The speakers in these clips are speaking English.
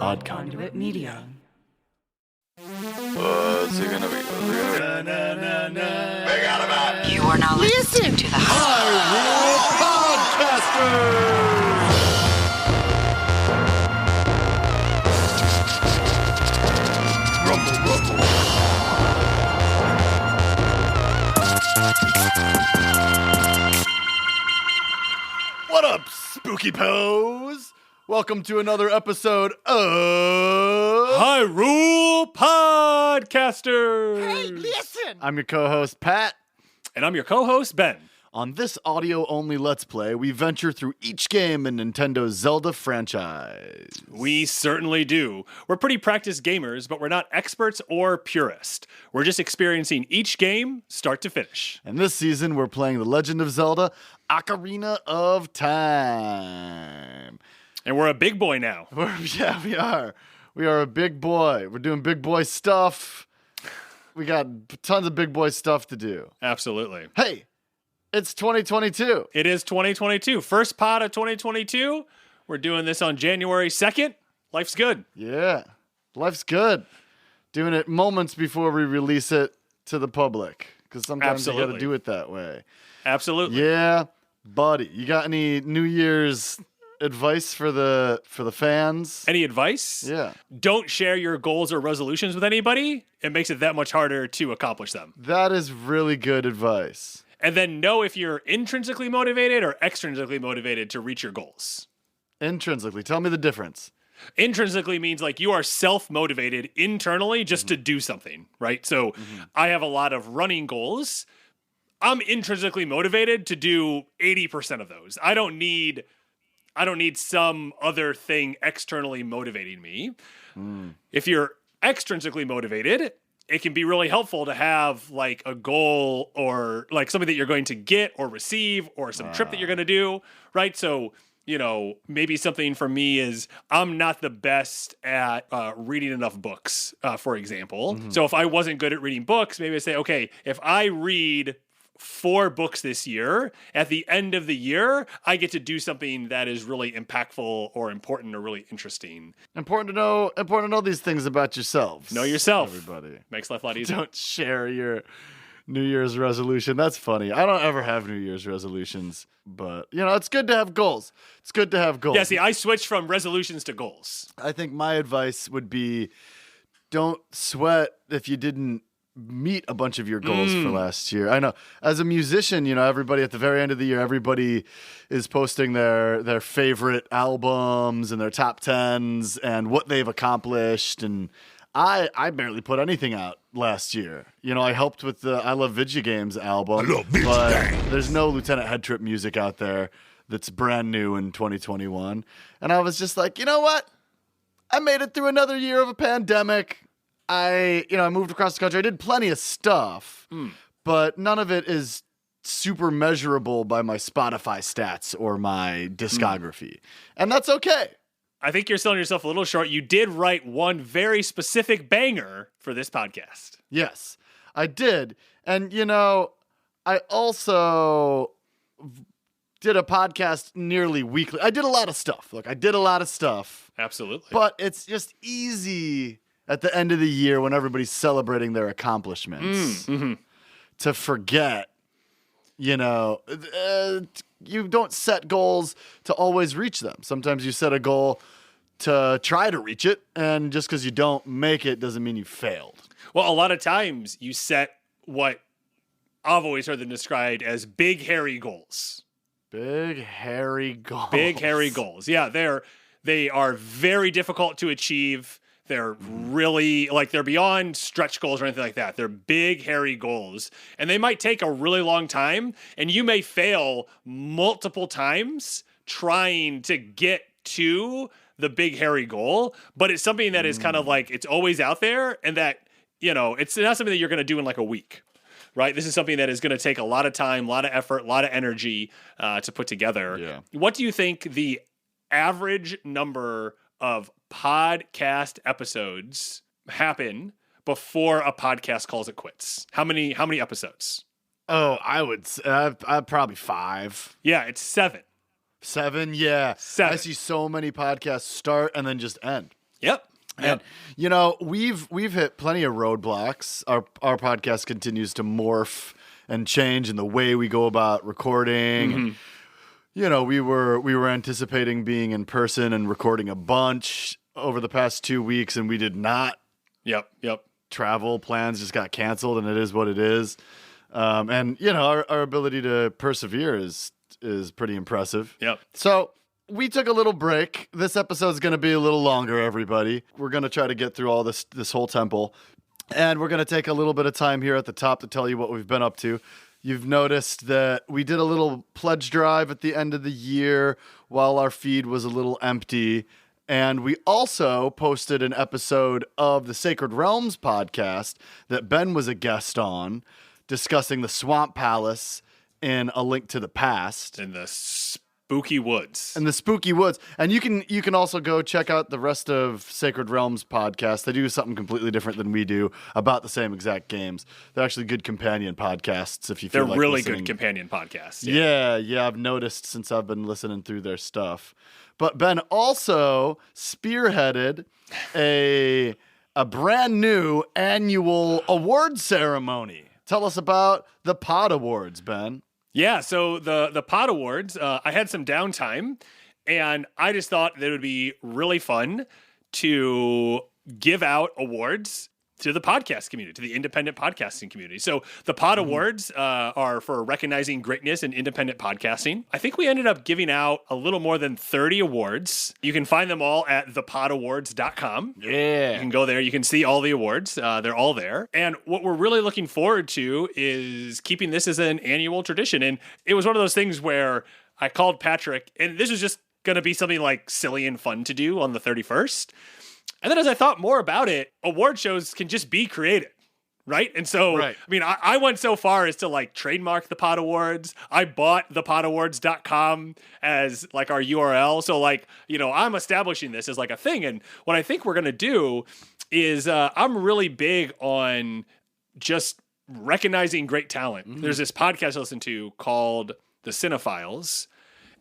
Odd Conduit Media. What's it gonna be? You are now listening to the Hyrule Podcasters! Rumble, rumble. What up, spooky pose? Welcome to another episode of Hyrule Podcasters! Hey, listen! I'm your co-host, Pat. And I'm your co-host, Ben. On this audio-only Let's Play, we venture through each game in Nintendo's Zelda franchise. We certainly do. We're pretty practiced gamers, but we're not experts or purists. We're just experiencing each game start to finish. And this season, we're playing The Legend of Zelda, Ocarina of Time. And we're a big boy now. Yeah, we are. We are a big boy. We're doing big boy stuff. We got tons of big boy stuff to do. Absolutely. Hey, it's 2022. It is 2022. First pod of 2022. We're doing this on January 2nd. Life's good. Yeah, life's good. Doing it moments before we release it to the public. Because sometimes you got to do it that way. Absolutely. Yeah, buddy. You got any New Year's advice for the fans? Any advice? Yeah. Don't share your goals or resolutions with anybody. It makes it that much harder to accomplish them. That is really good advice. And then know if you're intrinsically motivated or extrinsically motivated to reach your goals. Intrinsically. Tell me the difference. Intrinsically means like you are self-motivated internally just to do something, right? So I have a lot of running goals. I'm intrinsically motivated to do 80% of those. I don't need some other thing externally motivating me. If you're extrinsically motivated, it can be really helpful to have like a goal or like something that you're going to get or receive or some trip that you're going to do, right? So, you know, maybe something for me is I'm not the best at reading enough books, for example. So if I wasn't good at reading books, maybe I say, okay, if I read 4 books this year, at the end of the year, I get to do something that is really impactful or important or really interesting. Important to know these things about yourselves. Know yourself. Everybody. Makes life a lot easier. Don't share your New Year's resolution. That's funny. I don't ever have New Year's resolutions, but you know, it's good to have goals. It's good to have goals. Yeah, see, I switched from resolutions to goals. I think my advice would be don't sweat if you didn't meet a bunch of your goals for last year. I know as a musician, you know, everybody at the very end of the year, everybody is posting their favorite albums and their top 10s and what they've accomplished. And I barely put anything out last year. You know, I helped with the I Love Video Games album, but there's no Lieutenant Head Trip music out there that's brand new in 2021. And I was just like, you know what? I made it through another year of a pandemic. I moved across the country. I did plenty of stuff, but none of it is super measurable by my Spotify stats or my discography. And that's okay. I think you're selling yourself a little short. You did write one very specific banger for this podcast. Yes, I did. And, you know, I also did a podcast nearly weekly. I did a lot of stuff. Look, I did a lot of stuff. Absolutely. But it's just easy at the end of the year when everybody's celebrating their accomplishments to forget, you know, you don't set goals to always reach them. Sometimes you set a goal to try to reach it, and just because you don't make it doesn't mean you failed. Well, a lot of times you set what I've always heard them described as big, hairy goals. Big, hairy goals. Big, hairy goals. Yeah, they are very difficult to achieve. They're really, like, they're beyond stretch goals or anything like that. They're big, hairy goals. And they might take a really long time, and you may fail multiple times trying to get to the big, hairy goal. But it's something that is kind of like, it's always out there, and that, you know, it's not something that you're going to do in like a week, right? This is something that is going to take a lot of time, a lot of effort, a lot of energy to put together. Yeah. What do you think the average number of podcast episodes happen before a podcast calls it quits? How many episodes? Oh, I would probably 5. Yeah, it's 7. 7, yeah. 7. I see so many podcasts start and then just end. Yep. And we've hit plenty of roadblocks. Our podcast continues to morph and change in the way we go about recording. And, we were anticipating being in person and recording a bunch over the past 2 weeks, and we did not. Yep. Travel plans just got canceled, and it is what it is. Our ability to persevere is pretty impressive. Yep. So we took a little break. This episode is going to be a little longer, everybody. We're going to try to get through all this whole temple. And we're going to take a little bit of time here at the top to tell you what we've been up to. You've noticed that we did a little pledge drive at the end of the year while our feed was a little empty. And we also posted an episode of the Sacred Realms podcast that Ben was a guest on, discussing the Swamp Palace in A Link to the Past. In the spooky woods. And you can also go check out the rest of Sacred Realms podcast. They do something completely different than we do about the same exact games. They're actually good companion podcasts if you feel like really listening. Good companion podcasts. Yeah, I've noticed since I've been listening through their stuff. But Ben also spearheaded a brand new annual award ceremony. Tell us about the Pod Awards, Ben. Yeah, so the Pod Awards, I had some downtime, and I just thought that it would be really fun to give out awards to the podcast community, to the independent podcasting community. So the Pod Awards are for recognizing greatness in independent podcasting. I think we ended up giving out a little more than 30 awards. You can find them all at thepodawards.com. Yeah. You can go there. You can see all the awards. They're all there. And what we're really looking forward to is keeping this as an annual tradition. And it was one of those things where I called Patrick, and this was just going to be something like silly and fun to do on the 31st. And then as I thought more about it, award shows can just be created, right? And so, right. I mean, I went so far as to like trademark the Pod Awards. I bought thepodawards.com as like our URL. So like, I'm establishing this as like a thing. And what I think we're going to do is I'm really big on just recognizing great talent. Mm-hmm. There's this podcast I listen to called The Cinephiles,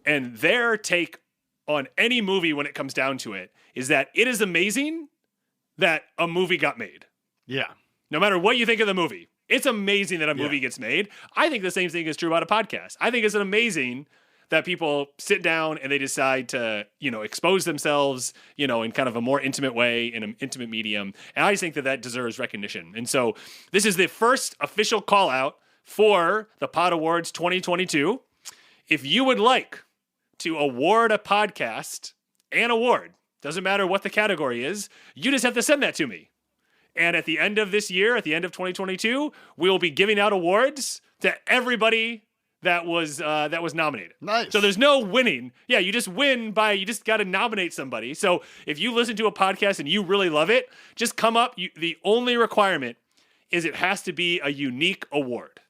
and their take on any movie when it comes down to it is that it is amazing that a movie got made. Yeah. No matter what you think of the movie, it's amazing that a movie gets made. I think the same thing is true about a podcast. I think it's amazing that people sit down and they decide to, expose themselves, in kind of a more intimate way, in an intimate medium. And I just think that deserves recognition. And so this is the first official call out for the Pod Awards 2022. If you would like to award a podcast an award, doesn't matter what the category is, you just have to send that to me. And at the end of this year, at the end of 2022, we will be giving out awards to everybody that was nominated. Nice. So there's no winning. Yeah, you just win you just got to nominate somebody. So if you listen to a podcast and you really love it, just come up. The only requirement is it has to be a unique award.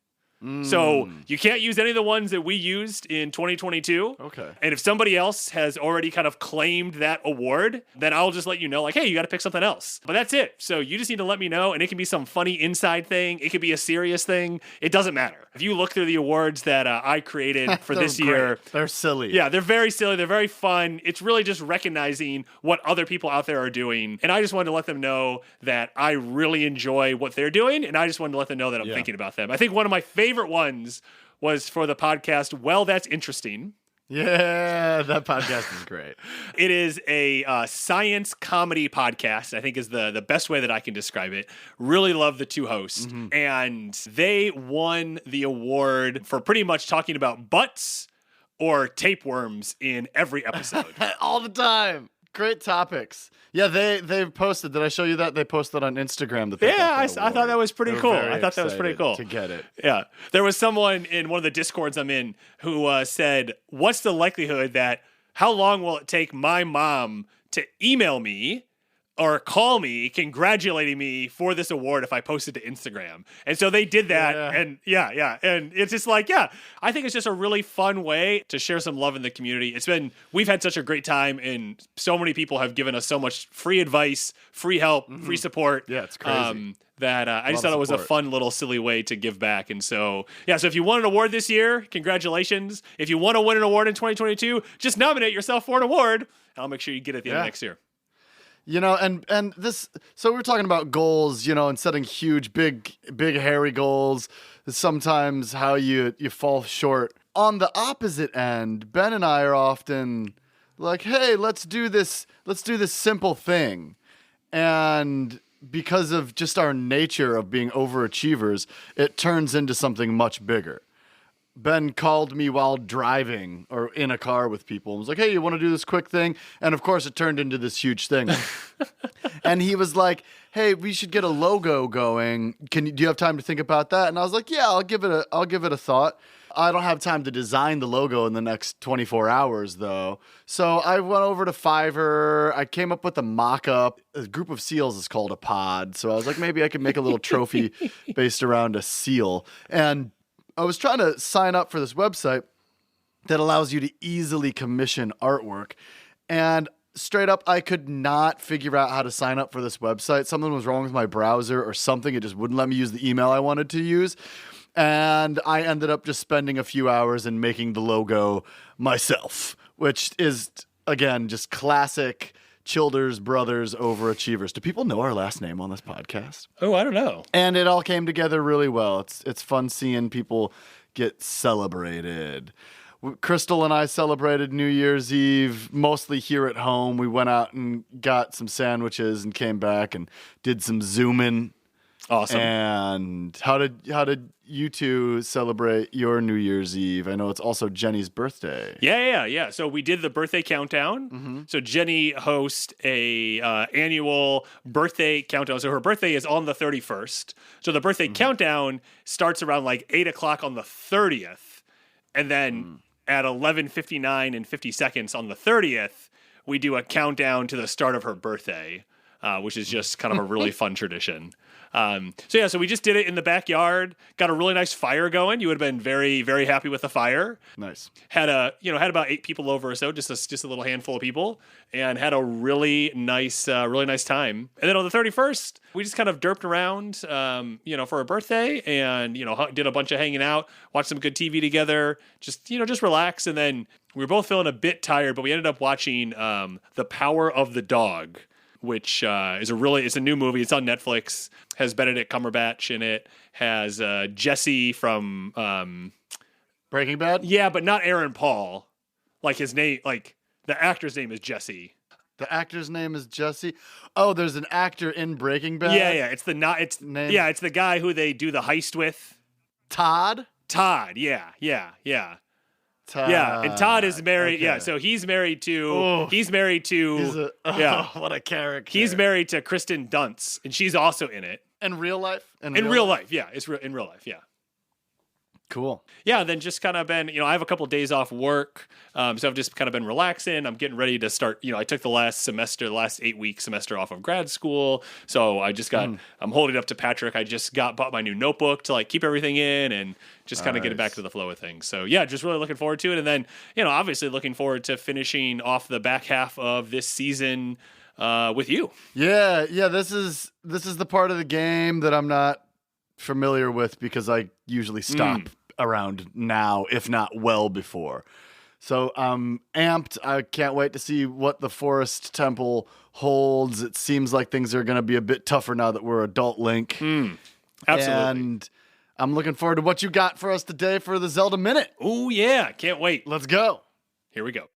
So you can't use any of the ones that we used in 2022. Okay. And if somebody else has already kind of claimed that award, then I'll just let you know, like, hey, you got to pick something else. But that's it. So you just need to let me know, and it can be some funny inside thing. It could be a serious thing. It doesn't matter. If you look through the awards that I created for this year. They're silly. Yeah, they're very silly. They're very fun. It's really just recognizing what other people out there are doing. And I just wanted to let them know that I really enjoy what they're doing, and I just wanted to let them know that I'm thinking about them. I think one of my favorite ones was for the podcast Well, That's Interesting. Yeah, that podcast is great. It is a science comedy podcast, I think is the best way that I can describe it. Really love the two hosts. Mm-hmm. And they won the award for pretty much talking about butts or tapeworms in every episode. All the time. Great topics. Yeah, they've posted. Did I show you that? They posted on Instagram that they I thought that was pretty cool. I thought that was pretty cool. To get it. Yeah. There was someone in one of the Discords I'm in who said, what's the likelihood that how long will it take my mom to email me or call me congratulating me for this award if I post it to Instagram? And so they did that. Yeah. And and it's just like, I think it's just a really fun way to share some love in the community. We've had such a great time, and so many people have given us so much free advice, free help, free support. Yeah, it's crazy. That I just thought it was a fun little silly way to give back. And so, so if you won an award this year, congratulations. If you want to win an award in 2022, just nominate yourself for an award, and I'll make sure you get it at the end of next year. You know, and this, so we're talking about goals, you know, and setting huge, big, hairy goals. Sometimes how you fall short. On the opposite end, Ben and I are often like, hey, let's do this simple thing. And because of just our nature of being overachievers, it turns into something much bigger. Ben called me while driving or in a car with people and was like, hey, you want to do this quick thing? And of course it turned into this huge thing. And he was like, hey, we should get a logo going. Do you have time to think about that? And I was like, yeah, I'll give it a thought. I don't have time to design the logo in the next 24 hours, though. So I went over to Fiverr. I came up with a mock-up. A group of seals is called a pod. So I was like, maybe I could make a little trophy based around a seal. And I was trying to sign up for this website that allows you to easily commission artwork. And straight up, I could not figure out how to sign up for this website. Something was wrong with my browser or something. It just wouldn't let me use the email I wanted to use. And I ended up just spending a few hours and making the logo myself, which is, again, just classic Childers Brothers overachievers. Do people know our last name on this podcast? Oh, I don't know. And it all came together really well. It's fun seeing people get celebrated. Crystal and I celebrated New Year's Eve mostly here at home. We went out and got some sandwiches and came back and did some Zooming. Awesome. And how did you two celebrate your New Year's Eve? I know it's also Jenny's birthday. Yeah. So we did the birthday countdown. Mm-hmm. So Jenny hosts a annual birthday countdown. So her birthday is on the 31st. So the birthday countdown starts around like 8 o'clock on the 30th. And then at 11:59 and 50 seconds on the 30th, we do a countdown to the start of her birthday, which is just kind of a really fun tradition. So we just did it in the backyard, got a really nice fire going. You would have been very, very happy with the fire. Nice. Had about 8 people over or so, just a little handful of people, and had a really nice time. And then on the 31st, we just kind of derped around, for her birthday and, did a bunch of hanging out, watched some good TV together, just relax. And then we were both feeling a bit tired, but we ended up watching, The Power of the Dog, which it's a new movie. It's on Netflix. Has Benedict Cumberbatch in it. Has Jesse from Breaking Bad? Yeah, but not Aaron Paul. Like his name, like the actor's name is Jesse. The actor's name is Jesse. Oh, there's an actor in Breaking Bad. Yeah. It's the guy who they do the heist with. Todd. Yeah. Todd. Yeah, and Todd is married. Okay. Yeah, so he's married to. What a character. He's married to Kristen Dunst, and she's also in it. In real life? In real life, yeah. It's in real life, yeah. Cool. Yeah, then just kind of been, I have a couple of days off work, so I've just kind of been relaxing. I'm getting ready to start, I took the last 8-week semester off of grad school, so I just got, I'm holding up to Patrick. I just bought my new notebook to keep everything in and just kind of getting back to the flow of things. So yeah, just really looking forward to it. And then, obviously looking forward to finishing off the back half of this season with you. Yeah. This is the part of the game that I'm not familiar with because I usually stop around now, if not well before. So I'm amped. I can't wait to see what the Forest Temple holds. It seems like things are going to be a bit tougher now that we're adult Link. Absolutely. And I'm looking forward to what you got for us today for the Zelda Minute. Oh, yeah. Can't wait. Let's go. Here we go.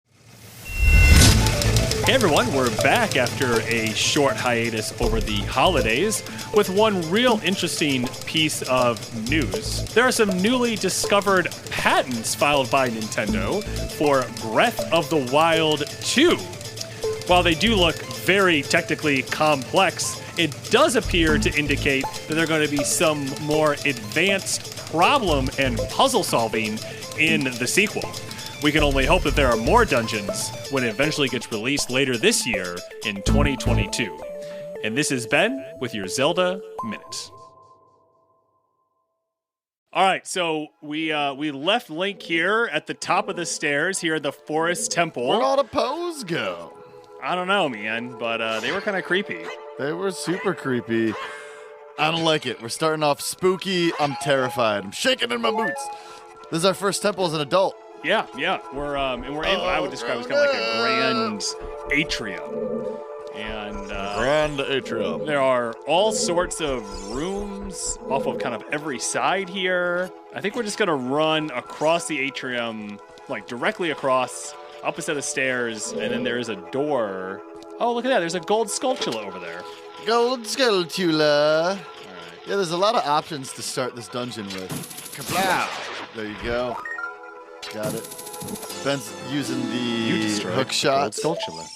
Hey everyone, we're back after a short hiatus over the holidays with one real interesting piece of news. There are some newly discovered patents filed by Nintendo for Breath of the Wild 2. While they do look very technically complex, it does appear to indicate that there are going to be some more advanced problem and puzzle solving in the sequel. We can only hope that there are more dungeons when it eventually gets released later this year in 2022. And this is Ben with your Zelda Minute. All right, so we left Link here at the top of the stairs here at the Forest Temple. Where'd all the pose go? I don't know, man, but they were kind of creepy. They were super creepy. I don't like it. We're starting off spooky. I'm terrified. I'm shaking in my boots. This is our first temple as an adult. Yeah. We're in what I would describe as kind of like a grand atrium. And Grand atrium. there are all sorts of rooms off of kind of every side here. I think we're just going to run across the atrium, like directly across, up a set of stairs, and then there is a door. Oh, look at that. There's a gold sculptula over there. Gold Sculptula. All right. Yeah, there's a lot of options to start this dungeon with. Kablow! There you go. Got it. Ben's using the hook shots. Gold sculptula.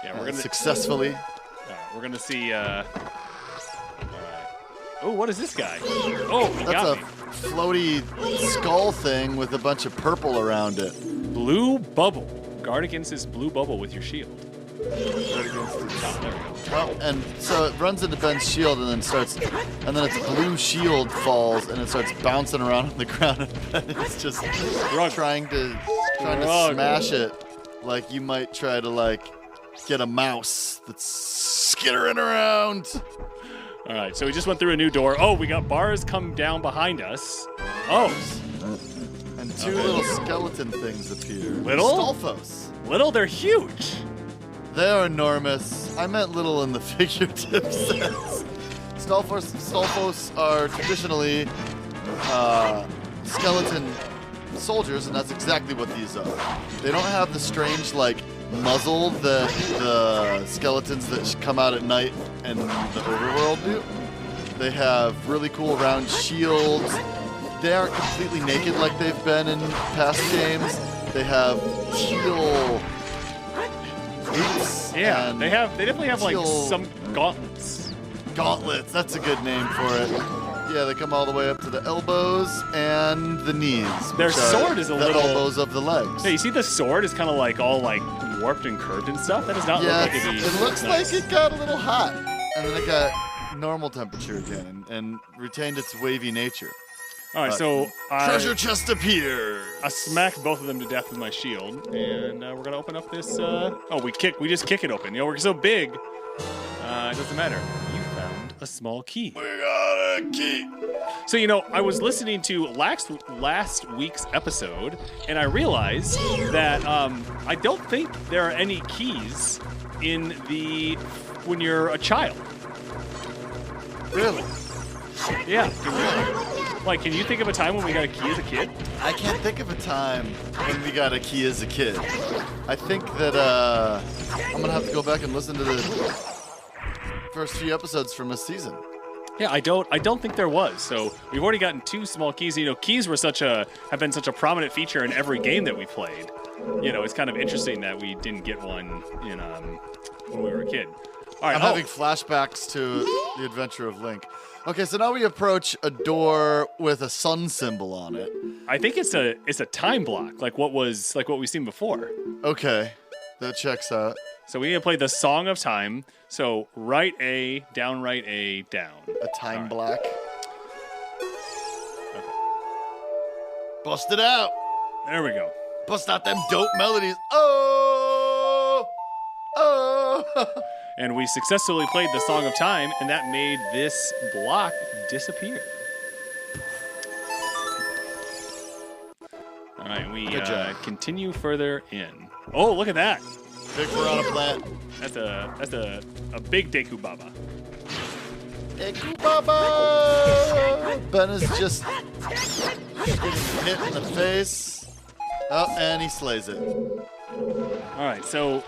Yeah, we're gonna successfully. All right, we're gonna see. All right. Oh, what is this guy? Oh, he That's got a me. floaty skull thing with a bunch of purple around it. Blue bubble. Guard against this blue bubble with your shield. Oh, and so it runs into Ben's shield and then its blue shield falls and it starts bouncing around on the ground and it's just trying to smash it like you might try to like get a mouse that's skittering around. All right, so we just went through a new door. Oh, we got bars come down behind us. Oh, And two little skeleton things appear. Little? Stolfos. little, they're huge. They're enormous. I meant little in the figurative sense. Stolfos are traditionally skeleton soldiers, and that's exactly what these are. They don't have the strange, like, muzzle that the skeletons that come out at night and the overworld do. They have really cool round shields. They aren't completely naked like they've been in past games. They have teal boots. Yeah, and they definitely have like teal some gauntlets. gauntlets. That's a good name for it. Yeah, they come all the way up to the elbows and the knees. Their which are sword is a the little- elbows of the legs. Hey, you see the sword is kind of like all like warped and curved and stuff? That does not Yeah, look like it'd be it looks nice. like it got a little hot, and then it got normal temperature again, and retained its wavy nature. All right, so Treasure chest appears. I smacked both of them to death with my shield, and we're gonna open up this. We just kick it open. You know, we're so big. It doesn't matter. You found a small key. We got a key. So you know, I was listening to last week's episode, and I realized that I don't think there are any keys in when you're a child. Really? Yeah. Can you think of a time when we got a key as a kid? I can't think of a time when we got a key as a kid. I think that I'm gonna have to go back and listen to the first few episodes from this season. Yeah, I don't think there was. So we've already gotten 2 small keys. You know, keys have been such a prominent feature in every game that we played. You know, it's kind of interesting that we didn't get one in when we were a kid. All right, I'm having flashbacks to the Adventure of Link. Okay, so now we approach a door with a sun symbol on it. I think it's a time block, like what we've seen before. Okay, that checks out. So we need to play the Song of Time. So right A, down, right A, down. A time All right. block. Okay. Bust it out. There we go. Bust out them dope melodies. Oh! Oh! And we successfully played the Song of Time, and that made this block disappear. All right, we Good job. continue further in. Oh, look at that! Big piranha plant. That's a big Deku Baba. Deku Baba! Ben is just getting hit in the face. Oh, and he slays it. All right, so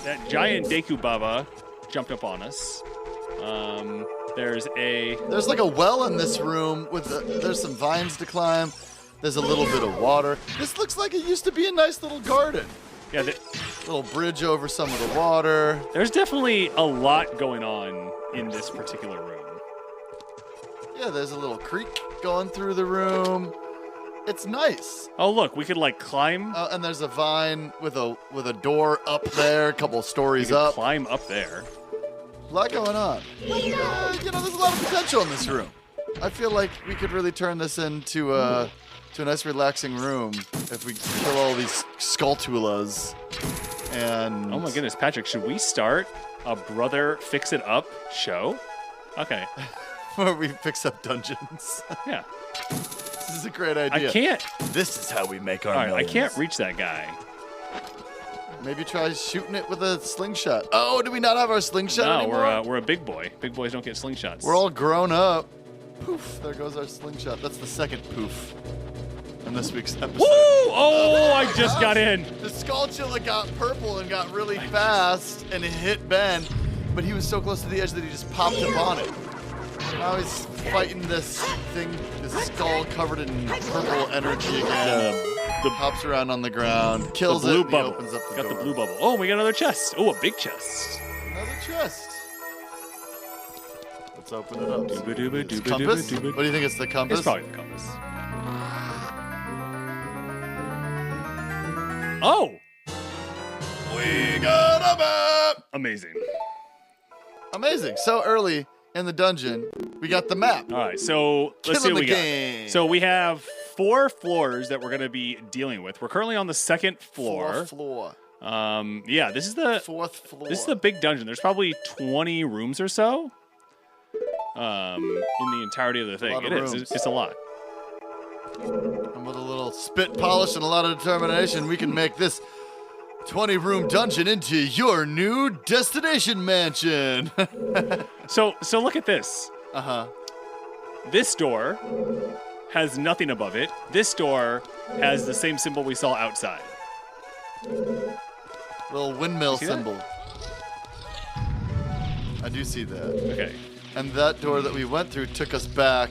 that giant Deku Baba jumped up on us. There's like a well in this room there's some vines to climb. There's a little bit of water. This looks like it used to be a nice little garden. Yeah, Little bridge over some of the water. there's definitely a lot going on in this particular room. Yeah, there's a little creek going through the room. It's nice. Oh, look, we could like climb. And there's a vine with a door up there, a couple stories We could up. climb up there. A lot going on. You know, there's a lot of potential in this room. I feel like we could really turn this into a nice, relaxing room if we kill all these Skulltulas. And Oh my goodness, Patrick, should we start a Brother Fix It Up show? Okay, where we fix up dungeons. yeah. This is a great idea. I can't. This is how we make our All right, I millions. can't reach that guy. Maybe try shooting it with a slingshot. Oh, do we not have our slingshot anymore? No, we're a big boy. Big boys don't get slingshots. We're all grown up. Poof, there goes our slingshot. That's the second poof in this week's episode. Woo! Oh, I just got in. The Skulltula got purple and got really fast and it hit Ben, but he was so close to the edge that he just popped up on it. Now he's fighting this thing, this skull covered in purple energy again. The hops around on the ground, kills the blue it, and bubble. he opens up the Got door. the blue bubble. Oh, we got another chest. Oh, a big chest. Another chest. Let's open it up. Dooba-dooba, It's dooba-dooba, compass? dooba. What do you think? It's the compass? It's probably the compass. Oh, We got a map. amazing. Amazing. So early in the dungeon, we got the map. All right, so let's see Killing what we the got. game. So we have 4 floors that we're going to be dealing with. We're currently on the 2nd floor. Fourth floor. Yeah, this is the Fourth floor. This is the big dungeon. There's probably 20 rooms or so. In the entirety of the thing. lot of It is. rooms. It's a lot. And with a little spit polish and a lot of determination, we can make this 20-room dungeon into your new destination mansion. So look at this. Uh-huh. This door has nothing above it. This door has the same symbol we saw outside. Little windmill See that? symbol. I do see that. Okay. And that door that we went through took us back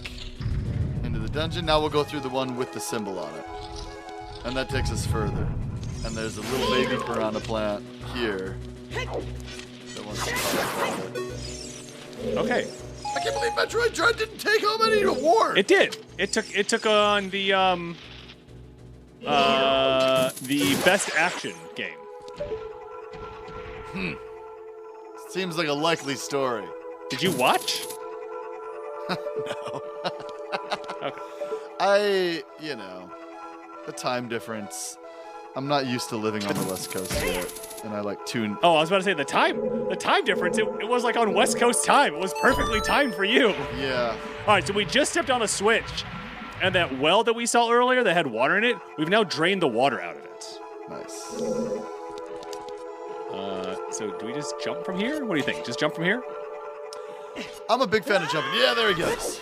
into the dungeon. Now we'll go through the one with the symbol on it. And that takes us further. And there's a little baby piranha plant here. That wants to follow it. Okay. I can't believe Metroid Dread didn't take home any award. It did. It took on the best action game. Seems like a likely story. Did you watch? The time difference. I'm not used to living on the West Coast yet, and I like tune. Oh, I was about to say the time difference. It was like on West Coast time. It was perfectly timed for you. Yeah. All right, so we just stepped on a switch, and that well that we saw earlier that had water in it, we've now drained the water out of it. Nice. So do we just jump from here? What do you think? Just jump from here? I'm a big fan of jumping. Yeah, there he goes.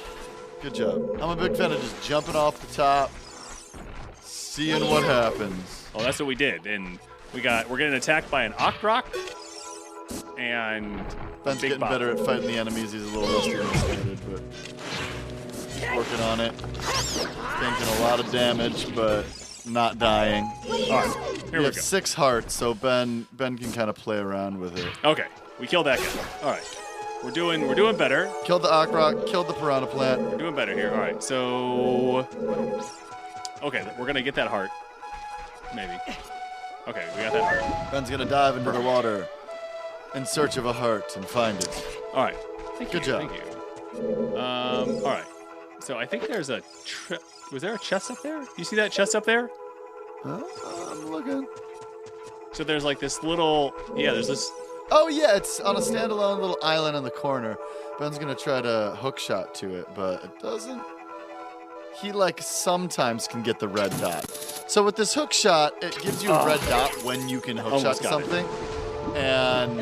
Good job. I'm a big fan of just jumping off the top, seeing what happens. Oh, that's what we did, and we're getting attacked by an Octrock and Ben's Big getting Bob. better at fighting the enemies. He's a little rusty than started, but he's working on it. Taking a lot of damage, but not dying. All right, here we have go. 6 hearts, so Ben can kind of play around with it. Okay, we killed that guy. All right, we're doing better. Killed the Okrok, killed the piranha plant. We're doing better here. All right, so okay, we're gonna get that heart, maybe. Okay, we got that heart. Ben's gonna dive into the water in search of a heart and find it. All right, Good job. Thank you. All right, so I think there's a was there a chest up there? You see that chest up there? I'm looking. So there's like this little there's this. Oh yeah, it's on a standalone little island in the corner. Ben's gonna try to hook shot to it, but it doesn't. He sometimes can get the red dot. So with this hook shot, it gives you a red dot when you can hook shot Almost got it. something. And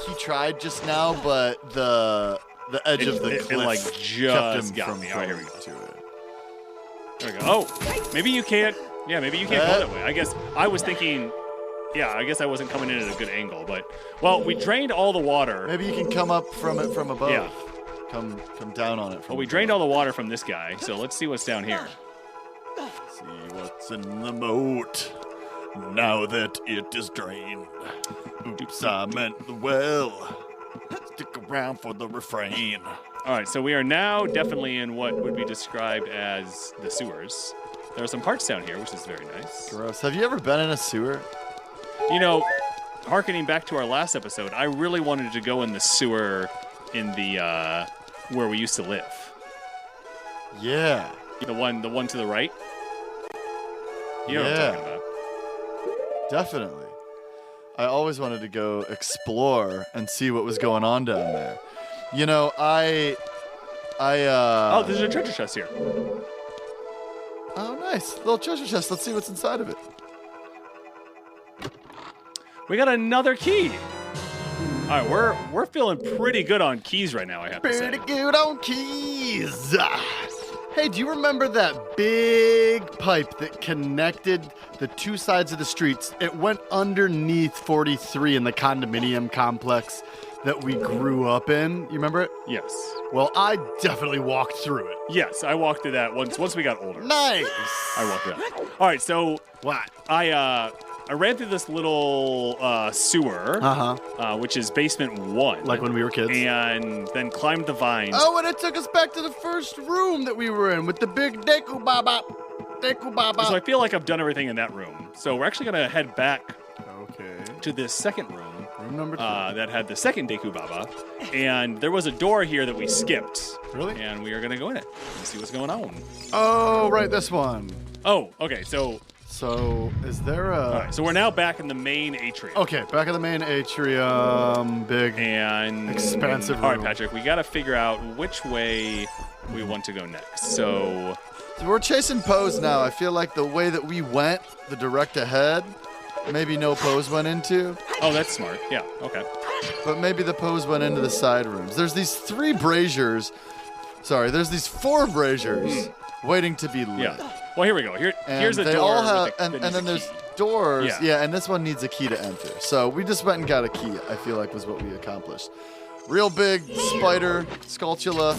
he tried just now, but the edge of the cliff kept just him got from me. All right, here we going go. to it. There we go. Oh, maybe you can't. Yeah, maybe you can't go that way. I guess I was thinking. Yeah, I guess I wasn't coming in at a good angle, but we drained all the water. Maybe you can come up from it from above. Yeah. Come down on it from Well, we drained all the water from this guy, so let's see what's down here. See what's in the moat now that it is drained. Oops, I meant the well. Stick around for the refrain. All right, so we are now definitely in what would be described as the sewers. There are some parts down here, which is very nice. Gross. Have you ever been in a sewer? You know, hearkening back to our last episode, I really wanted to go in the sewer in the where we used to live. Yeah. The one to the right. You know what I'm talking about. Definitely. I always wanted to go explore and see what was going on down there. You know, Oh, there's a treasure chest here. Oh, nice. Little treasure chest. Let's see what's inside of it. we got another key. All right, we're feeling pretty good on keys right now, I have to say. Pretty good on keys. Hey, do you remember that big pipe that connected the two sides of the streets? It went underneath 43 in the condominium complex that we grew up in. You remember it? Yes. Well, I definitely walked through it. Yes, I walked through that once we got older. Nice. I walked through that. All right, so What? I ran through this little sewer, which is basement 1. Like when we were kids? And then climbed the vines. Oh, and it took us back to the first room that we were in with the big Deku Baba. Deku Baba. So I feel like I've done everything in that room. So we're actually going to head back to this second room. Room number 2. That had the second Deku Baba. And there was a door here that we skipped. Really? And we are going to go in it and see what's going on. Oh, right, this one. Oh, okay. So is there a... all right, so we're now back in the main atrium. Okay, back in the main atrium. Big And expansive room. All right, Patrick, we got to figure out which way we want to go next. So we're chasing Pose now. I feel like the way that we went, the direct ahead, maybe no Pose went into. oh, that's smart. Yeah, okay. But maybe the Pose went into the side rooms. There's these 3 braziers. Sorry, there's these 4 braziers waiting to be lit. Yeah. Well, here we go. Here's a they door. all have, with a, and that needs then a there's key. doors. Yeah. Yeah, and this one needs a key to enter. So we just went and got a key, I feel like was what we accomplished. Real big spider, skulltula,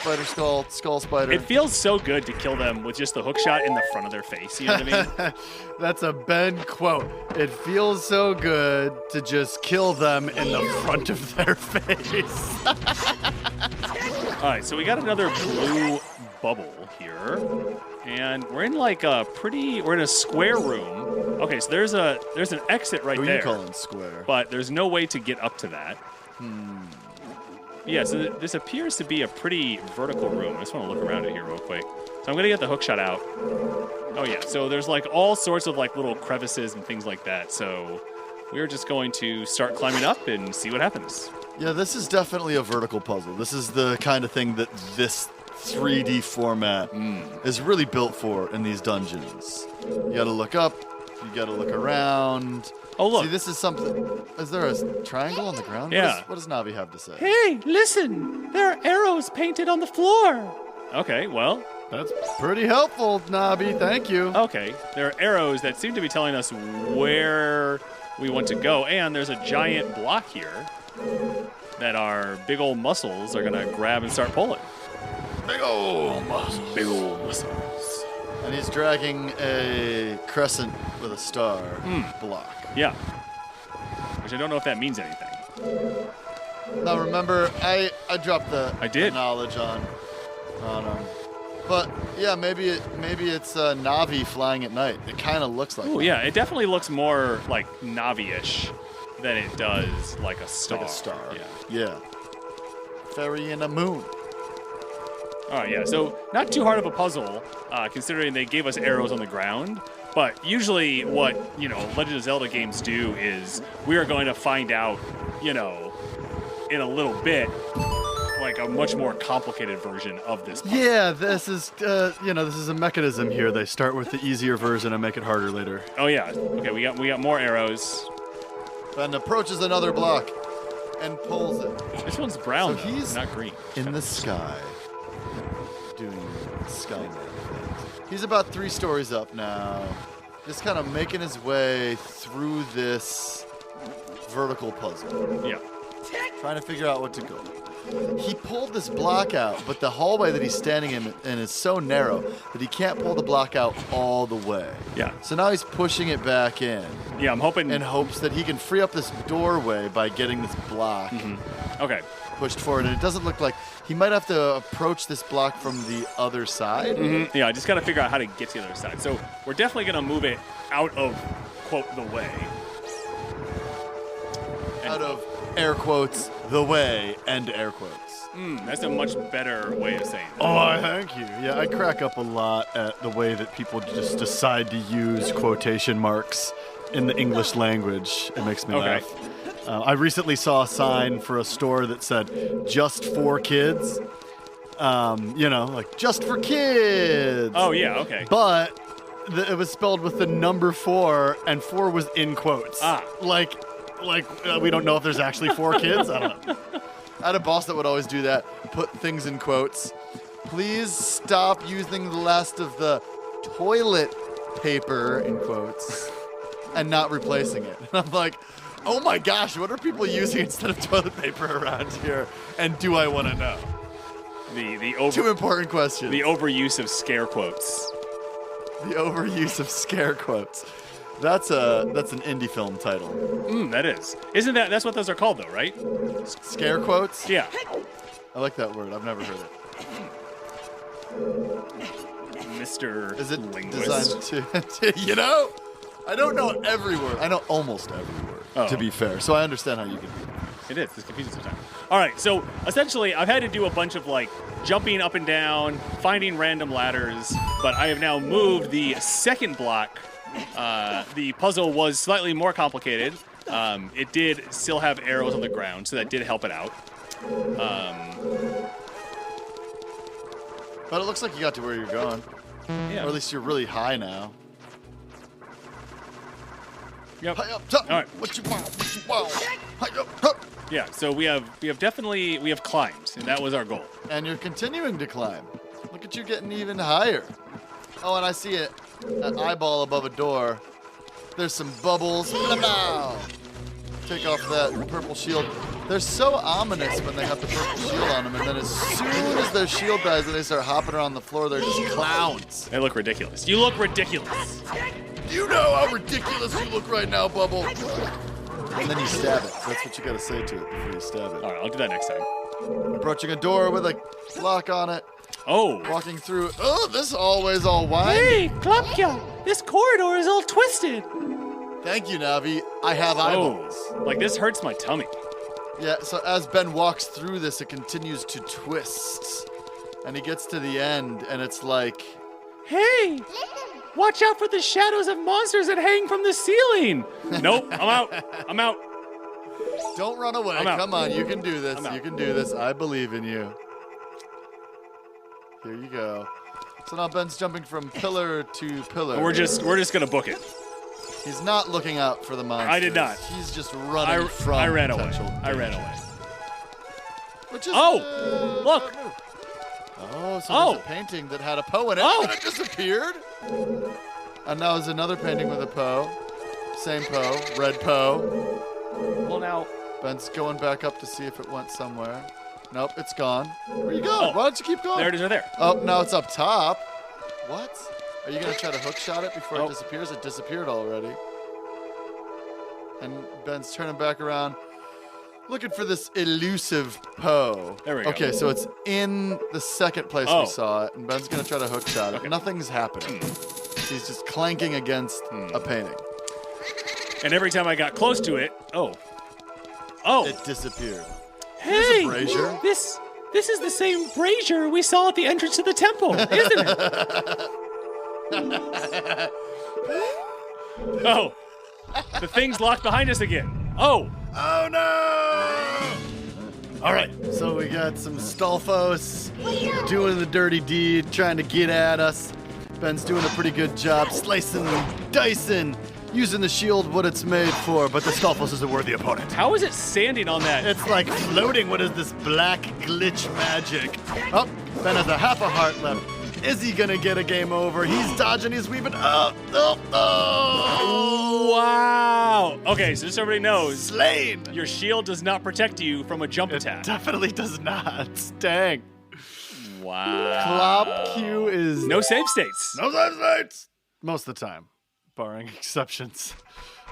spider skull spider. It feels so good to kill them with just the hook shot in the front of their face. You know what I mean? That's a Ben quote. It feels so good to just kill them in the front of their face. All right, so we got another blue bubble here, and we're in like we're in a square room. Okay, so there's an exit right Who are there. you calling square? But there's no way to get up to that. Yeah, so this appears to be a pretty vertical room. I just want to look around it here real quick. So I'm going to get the hook shot out. Oh, yeah, so there's like all sorts of like little crevices and things like that. So we're just going to start climbing up and see what happens. Yeah, this is definitely a vertical puzzle. This is the kind of thing that this 3D format is really built for in these dungeons. You gotta look up, you gotta look around. Oh, look. See, this is something. Is there a triangle on the ground? Yeah. What does Navi have to say? Hey, listen! There are arrows painted on the floor. Okay, well. That's pretty helpful, Navi. Thank you. Okay, there are arrows that seem to be telling us where we want to go, and there's a giant block here that our big old muscles are gonna grab and start pulling. Big old muscles. Big old muscles. And he's dragging a crescent with a star block. Yeah. Which I don't know if that means anything. Now remember, I dropped the knowledge on him. But yeah, maybe it's Navi flying at night. It kind of looks like. Oh yeah, it definitely looks more like Navi-ish than it does like a star. Like a star. Yeah. Fairy in a moon. All right, yeah. So not too hard of a puzzle, considering they gave us arrows on the ground. But usually, what Legend of Zelda games do is we are going to find out, in a little bit, like a much more complicated version of this puzzle. Yeah, this is this is a mechanism here. They start with the easier version and make it harder later. Oh yeah. Okay, we got more arrows. And approaches another block and pulls it. This one's brown, So though, he's not green. In the sky, doing Skynet things. He's about 3 stories up now, just kind of making his way through this vertical puzzle. Yeah. Trying to figure out what to go. He pulled this block out, but the hallway that he's standing in is so narrow that he can't pull the block out all the way. Yeah. So now he's pushing it back in. Yeah, I'm hoping. In hopes that he can free up this doorway by getting this block Okay. pushed forward. And it doesn't look like he might have to approach this block from the other side. Yeah, I just got to figure out how to get to the other side. So we're definitely going to move it out of, quote, the way. Out of air quotes, the way, and air quotes. That's a much better way of saying it. Oh, thank you. Yeah, I crack up a lot at the way that people just decide to use quotation marks in the English language. It makes me laugh. I recently saw a sign for a store that said, just for kids. Like, just for kids. Oh, yeah, okay. But it was spelled with the number 4, and 4 was in quotes. Like we don't know if there's actually 4 kids. I don't know. I had a boss that would always do that, put things in quotes. Please stop using the last of the toilet paper in quotes and not replacing it. And I'm like, oh my gosh, what are people using instead of toilet paper around here? And do I want to know? Two important questions. The overuse of scare quotes. The overuse of scare quotes. That's an indie film title. That is. That's what those are called though, right? Scare quotes? Yeah. I like that word. I've never heard it. Mr. Is it Linguist. designed to I don't know every word. I know almost every word, to be fair. So I understand how you can do that. It is. It's confusing sometimes. All right. So essentially, I've had to do a bunch of like jumping up and down, finding random ladders, but I have now moved the second block. The puzzle was slightly more complicated. It did still have arrows on the ground, so that did help it out. But it looks like you got to where you're going. Yeah. Or at least you're really high now. Yep. High up top. All right. What you want? High up top. Yeah. So we have climbed, and that was our goal. And you're continuing to climb. Look at you getting even higher. Oh, and I see an eyeball above a door. There's some bubbles. Take off that purple shield. They're so ominous when they have the purple shield on them, and then as soon as their shield dies and they start hopping around the floor, they're just clowns. They look ridiculous. You look ridiculous. You know how ridiculous you look right now, Bubble. And then you stab it. That's what you gotta say to it before you stab it. All right, I'll do that next time. Approaching a door with a lock on it. Oh. Walking through. Oh, this hallway's all wide. Hey, Klopka, this corridor is all twisted. Thank you, Navi. I have eyeballs. Like this hurts my tummy. Yeah, so as Ben walks through this, it continues to twist. And he gets to the end, and it's like... Hey, watch out for the shadows of monsters that hang from the ceiling. Nope, I'm out. Don't run away. Come on, you can do this. You can do this. I believe in you. Here you go. So now Ben's jumping from pillar to pillar. And we're just gonna book it. He's not looking out for the monsters. I did not. He's just running from I ran away. potential I ran danger. away. Which is, look. Oh, so there's a painting that had a Poe in it, and it disappeared. And now there's another painting with a Poe. Same Poe, red Poe. Well, now Ben's going back up to see if it went somewhere. Nope, it's gone. Where you going? Why don't you keep going? There it is right there. Oh, now it's up top. What? Are you going to try to hook shot it before it disappears? It disappeared already. And Ben's turning back around, looking for this elusive Poe. There we go. Okay, so it's in the second place we saw it, and Ben's going to try to hook shot it. Okay. Nothing's happening. He's just clanking against a painting. And every time I got close to it, it disappeared. Hey, brazier. This is the same brazier we saw at the entrance to the temple, isn't it? Oh, the thing's locked behind us again. Oh no! All right, so we got some Stolfos doing the dirty deed, trying to get at us. Ben's doing a pretty good job slicing and dicing, using the shield what it's made for, but the Stolfos is a worthy opponent. How is it standing on that? It's like floating. What is this black glitch magic? Oh, Ben has a half a heart left. Is he gonna get a game over? He's dodging, he's weaving. Oh! Wow. Okay, so just so everybody knows, Slain! Your shield does not protect you from a jump attack. Definitely does not. Dang. Wow. Clop Q is... No save states. No save states! Most of the time, barring exceptions.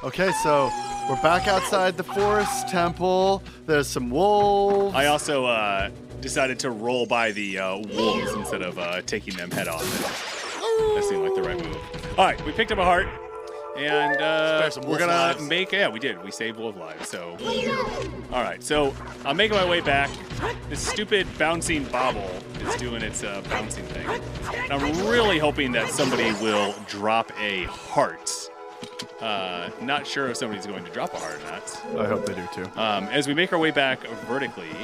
Okay, so we're back outside the forest temple. There's some wolves. I also decided to roll by the wolves instead of taking them head on. That seemed like the right move. All right, we picked up a heart, and we're gonna lives. make. Yeah, we did. We saved wolf lives. So, all right. So I'm making my way back. This stupid bouncing bobble is doing its bouncing thing. And I'm really hoping that somebody will drop a heart. Not sure if somebody's going to drop a heart or not. I hope they do too. As we make our way back vertically,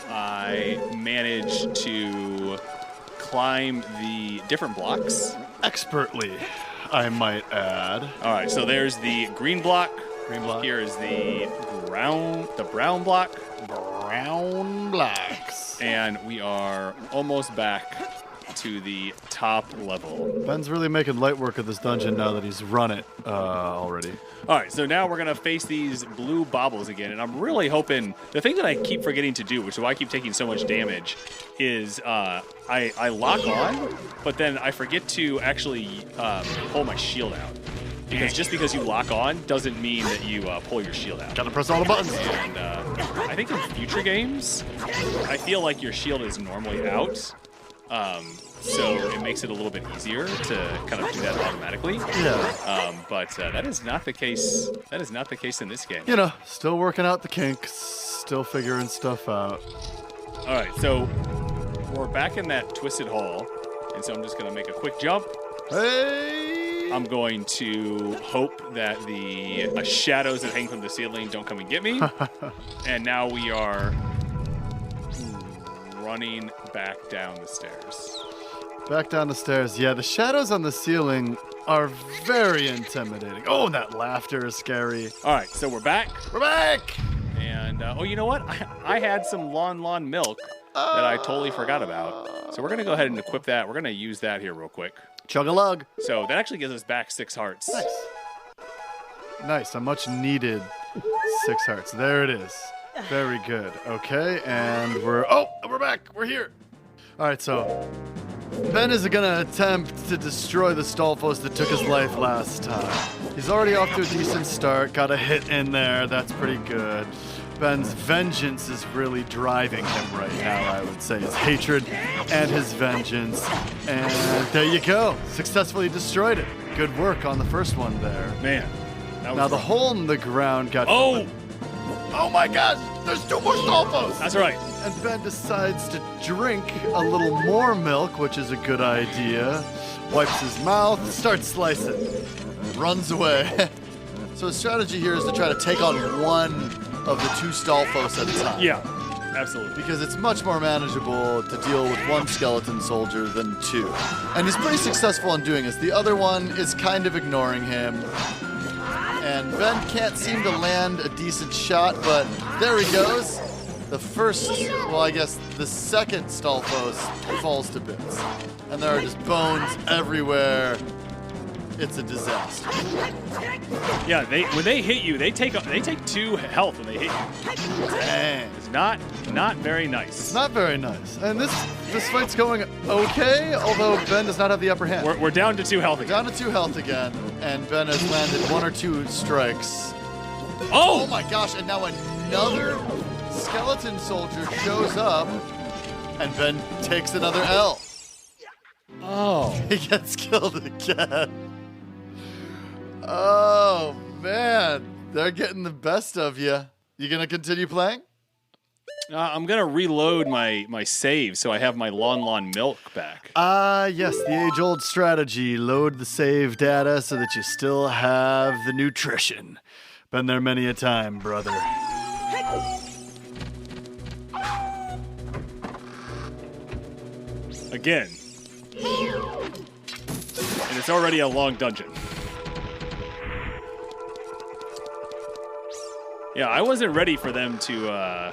I managed to climb the different blocks. Expertly. I might add. All right, so there's the green block. Green block. Here is the brown block. Brown blocks. And we are almost back to the top level. Ben's really making light work of this dungeon now that he's run it already. All right, so now we're going to face these blue baubles again, and I'm really hoping... The thing that I keep forgetting to do, which is why I keep taking so much damage, is I lock on, but then I forget to actually pull my shield out. Because just because you lock on doesn't mean that you pull your shield out. Gotta press all the buttons. And I think in future games, I feel like your shield is normally out. So it makes it a little bit easier to kind of do that automatically. Yeah. But that is not the case. That is not the case in this game. You know, still working out the kinks, still figuring stuff out. All right, so we're back in that twisted hall, and so I'm just going to make a quick jump. Hey! I'm going to hope that the shadows that hang from the ceiling don't come and get me. And now we are running back down the stairs. Back down the stairs. Yeah, the shadows on the ceiling are very intimidating. Oh, and that laughter is scary. All right, so we're back. We're back! And, oh, you know what? I had some Lon milk that I totally forgot about. So we're going to go ahead and equip that. We're going to use that here real quick. Chug-a-lug. So that actually gives us back 6 hearts. Nice. Nice, a much needed 6 hearts. There it is. Very good. Okay, and we're back. We're here. All right, so Ben is gonna attempt to destroy the Stolfos that took his life last time. He's already off to a decent start. Got a hit in there. That's pretty good. Ben's vengeance is really driving him right now, I would say. His hatred and his vengeance. And there you go. Successfully destroyed it. Good work on the first one there. Man. Now the hole in the ground got... Oh! Oh my gosh! There's 2 more Stolfos! That's right. And Ben decides to drink a little more milk, which is a good idea. Wipes his mouth, starts slicing. Runs away. So his strategy here is to try to take on one of the 2 Stolfos at a time. Yeah, absolutely. Because it's much more manageable to deal with 1 skeleton soldier than 2. And he's pretty successful in doing this. The other one is kind of ignoring him. And Ben can't seem to land a decent shot, but there he goes. The first, well, I guess the second Stolfos falls to bits. And there are just bones everywhere. It's a disaster. Yeah, when they hit you, they take 2 health when they hit you. Dang. It's not very nice. It's not very nice. And this fight's going okay, although Ben does not have the upper hand. We're down to 2 health again. Down to 2 health again, and Ben has landed 1 or 2 strikes. Oh! Oh my gosh, and now another skeleton soldier shows up, and Ben takes another L. Oh. He gets killed again. Oh, man. They're getting the best of you. You gonna continue playing? I'm going to reload my save so I have my Lon milk back. Yes, the age-old strategy. Load the save data so that you still have the nutrition. Been there many a time, brother. Again. And it's already a long dungeon. Yeah, I wasn't ready for them to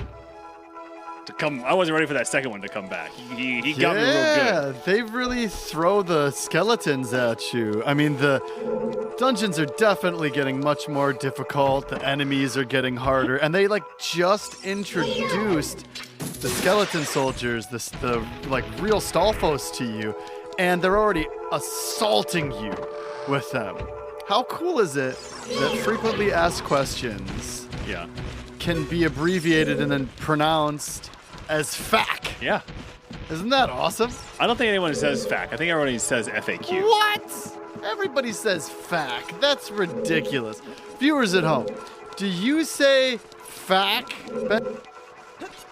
come. I wasn't ready for that second one to come back. He got me real good. Yeah, they really throw the skeletons at you. I mean, the dungeons are definitely getting much more difficult. The enemies are getting harder, and they just introduced the skeleton soldiers, the real Stolfos to you, and they're already assaulting you with them. How cool is it that frequently asked questions can be abbreviated and then pronounced as FAQ? Yeah. Isn't that awesome? I don't think anyone says FAQ. I think everybody says FAQ. What? Everybody says FAQ. That's ridiculous. Viewers at home, do you say FAQ?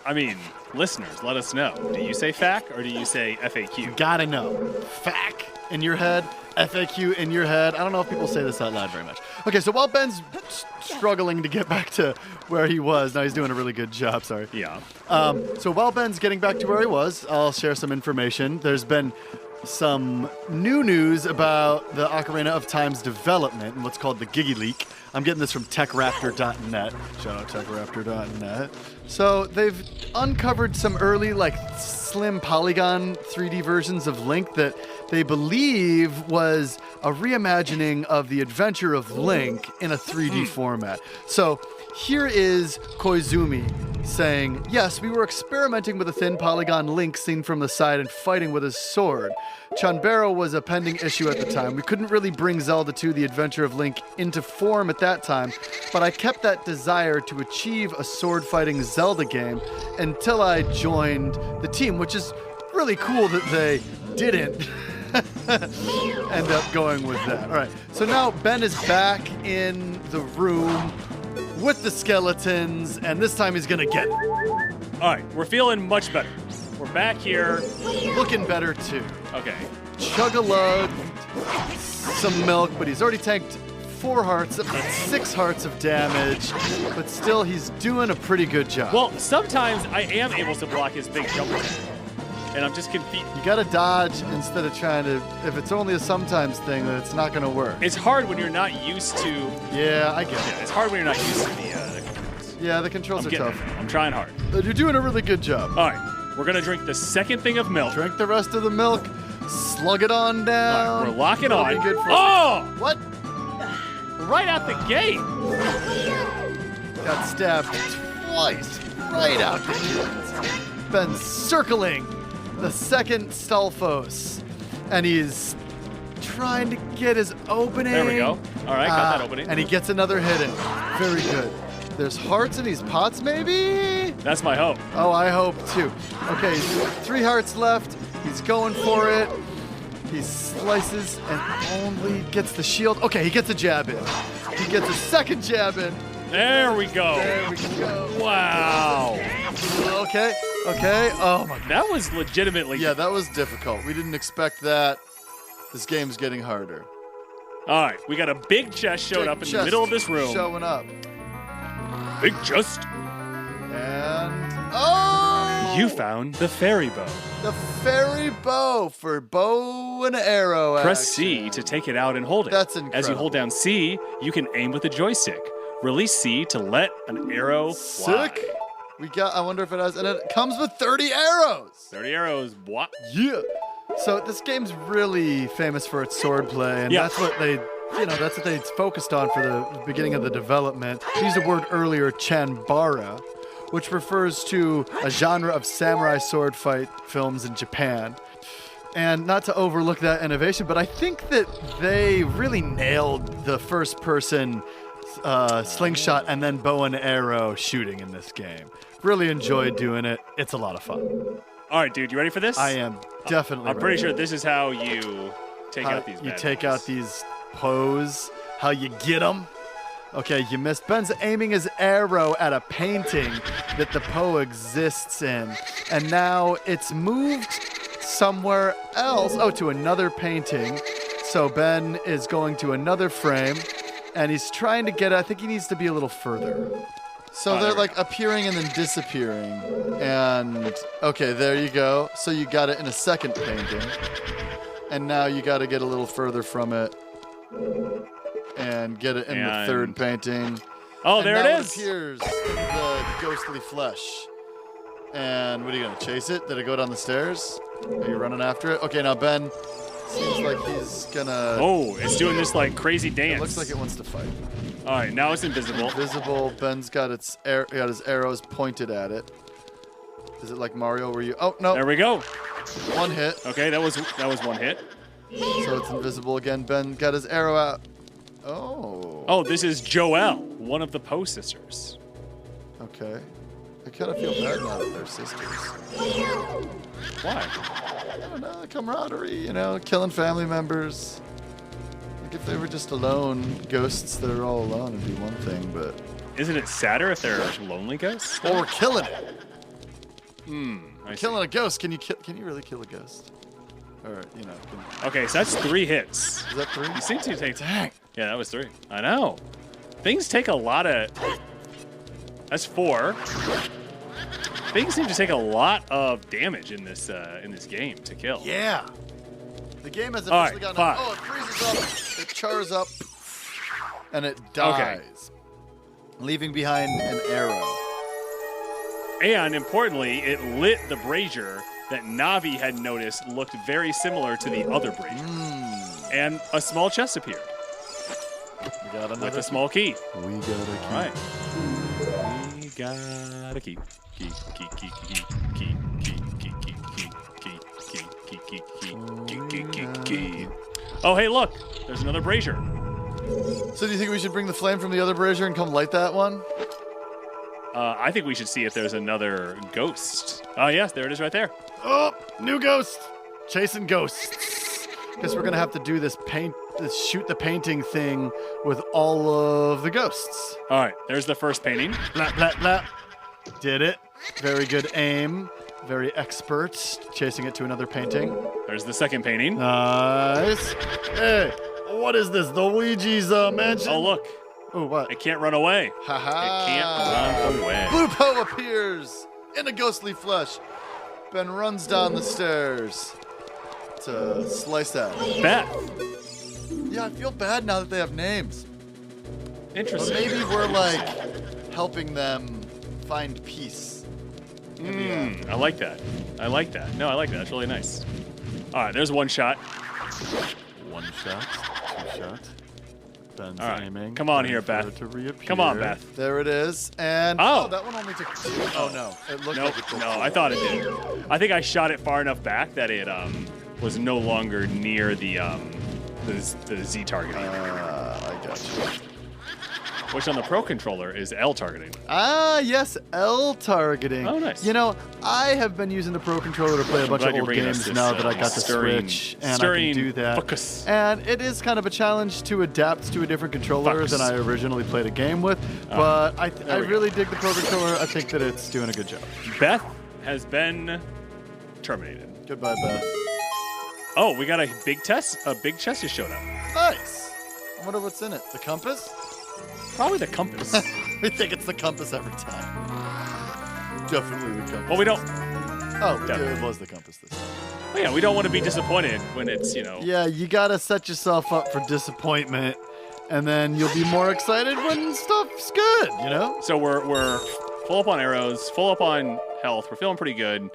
I mean, listeners, let us know. Do you say FAQ or do you say FAQ? Gotta know. FAQ in your head, FAQ in your head. I don't know if people say this out loud very much. Okay, so while Ben's struggling to get back to where he was, now he's doing a really good job, sorry. Yeah. So while Ben's getting back to where he was, I'll share some information. There's been some new news about the Ocarina of Time's development and what's called the Gigi Leak. I'm getting this from techraptor.net. Shout out techraptor.net. So they've uncovered some early, slim polygon 3D versions of Link that they believe was a reimagining of the Adventure of Link in a 3D format. So here is Koizumi saying, yes, we were experimenting with a thin polygon Link seen from the side and fighting with his sword. Chanbaro was a pending issue at the time. We couldn't really bring Zelda 2, The Adventure of Link, into form at that time, but I kept that desire to achieve a sword-fighting Zelda game until I joined the team, which is really cool that they didn't end up going with that. All right, so now Ben is back in the room with the skeletons, and this time he's gonna get it. All right, we're feeling much better. We're back here. Looking better, too. Okay. Chug-a-lug, some milk, but he's already tanked 4 hearts, that's 6 hearts of damage, but still he's doing a pretty good job. Well, sometimes I am able to block his big jump attack, and I'm just confused. You gotta dodge instead of trying to, if it's only a sometimes thing, then it's not gonna work. It's hard when you're not used to... Yeah, I get it. Yeah, it's hard when you're not used to the controls. Yeah, the controls are tough. I'm trying hard. But you're doing a really good job. All right, we're going to drink the second thing of milk. Drink the rest of the milk, slug it on down. All right, we're locking That'll on. be good for What? Right out the gate. Got stabbed twice, right out the gate. Been circling the second Stalfos, and he's trying to get his opening. There we go. All right, got that opening. And he gets another hit in. Very good. There's hearts in these pots, maybe? That's my hope. Oh, I hope too. Okay, 3 hearts left. He's going for it. He slices and only gets the shield. Okay, he gets a jab in. He gets a second jab in. There we go. There we go. Wow. Okay. Oh my God. That was legitimately... Yeah, that was difficult. We didn't expect that. This game's getting harder. All right, we got a big chest showing up in the middle of this room. Showing up. Big chest. And... Oh! You found the fairy bow. The fairy bow for bow and arrow Press action. C to take it out and hold it. That's incredible. As you hold down C, you can aim with the joystick. Release C to let an arrow fly. Sick. I wonder if it has, and it comes with 30 arrows. 30 arrows. What? Yeah. So this game's really famous for its swordplay, and Yeah. that's what they focused on for the beginning of the development. They used a word earlier, chanbara, which refers to a genre of samurai sword fight films in Japan. And not to overlook that innovation, but I think that they really nailed the first-person slingshot and then bow and arrow shooting in this game. Really enjoyed doing it. It's a lot of fun. All right, dude, you ready for this? I am definitely I'm pretty sure this is how you take out these You bad take guys. out these pose, how you get them. Okay, you missed. Ben's aiming his arrow at a painting that the Poe exists in. And now it's moved somewhere else. Oh, to another painting. So Ben is going to another frame, and he's trying to get it. I think he needs to be a little further. So they're like appearing and then disappearing. And, okay, there you go. So you got it in a second painting. And now you got to get a little further from it. And get it in the third painting. Oh, and there now it is. It appears in the ghostly flesh. And what are you going to chase it? Did it go down the stairs? Are you running after it? Okay, now Ben seems like he's going to... Oh, it's doing this like crazy dance. It looks like it wants to fight. All right, now it's invisible. Invisible. Ben's got his arrows pointed at it. Is it like Mario where you... Oh, no. There we go. One hit. Okay, that was one hit. So it's invisible again. Ben got his arrow out. Oh. Oh, this is Joelle, one of the Poe sisters. Okay. I kind of feel bad now that they're sisters. Why? I don't know, camaraderie, killing family members. Like if they were just alone, ghosts that are all alone would be one thing, but... Isn't it sadder if they're lonely ghosts? Or killing it. I see. Killing a ghost, can you really kill a ghost? Or, Okay, so that's 3 hits. Is that 3? You seem to take... Dang. Yeah, that was 3. I know. Things take a lot of... That's 4. Things seem to take a lot of damage in this game to kill. Yeah. The game has All officially right, gotten... 5. Oh, it freezes up. It chars up. And it dies. Leaving behind an arrow. And importantly, it lit the brazier that Navi had noticed looked very similar to the other brazier. And a small chest appeared. We got another with a small key. We got a key. All right. We got a key. Key. Oh, hey, look. There's another brazier. So do you think we should bring the flame from the other brazier and come light that one? I think we should see if there's another ghost. Oh, yes, there it is right there. Oh, new ghost. Chasing ghosts. Guess we're going to have to do this shoot the painting thing with all of the ghosts. All right, there's the first painting. Blah, blah, blah. Did it. Very good aim. Very expert. Chasing it to another painting. There's the second painting. Nice. Hey, what is this? The Luigi's mansion? Oh, look. Oh, what? It can't run away. Ha-ha. It can't run away. Blupo appears in a ghostly flesh. Ben runs down the stairs to slice that. Beth. Yeah, I feel bad now that they have names. But Interesting. maybe we're like helping them find peace. I like that. I like that. No, I like that. That's really nice. All right, there's one shot. One shot, two shots. Ben's All right. aiming. Come on waiting here, for Beth. it to reappear. Come on, Beth. There it is. And Oh. that one only took 2. Oh no, it looked Nope. like it took No, 2. I thought it did. I think I shot it far enough back that it was no longer near the Z targeting, I got you. which on the Pro controller is L targeting. Ah, yes, L targeting. Oh, nice. You know, I have been using the Pro controller to play a bunch glad of you're old bringing us games this, now that I got the stirring- Switch, and I stirring can do that. focus. And it is kind of a challenge to adapt to a different controller Focus. than I originally played a game with, but I there we go. really dig the Pro controller. I think that it's doing a good job. Beth has been terminated. Goodbye, Beth. Oh, we got a big chest just showed up. Nice. I wonder what's in it. The compass? Probably the compass. We think it's the compass every time. Definitely the compass. Well, we don't. Oh, Definitely. it was the compass this time. Well, yeah, we don't want to be disappointed when it's Yeah, you gotta set yourself up for disappointment, and then you'll be more excited when stuff's good, you know? So we're full up on arrows, full up on health. We're feeling pretty good.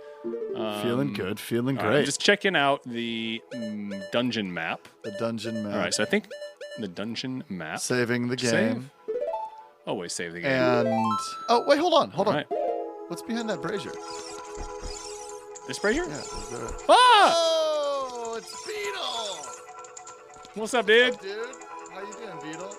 Feeling good, feeling All right, great. just checking out the dungeon map. The dungeon map. All right, so I think the dungeon map. Saving the game. Always save the game. And oh wait, hold on. All right. What's behind that brazier? This brazier? Yeah. Is there... Ah! Oh, it's Beetle. What's up, dude? Dude, how you doing, Beetle?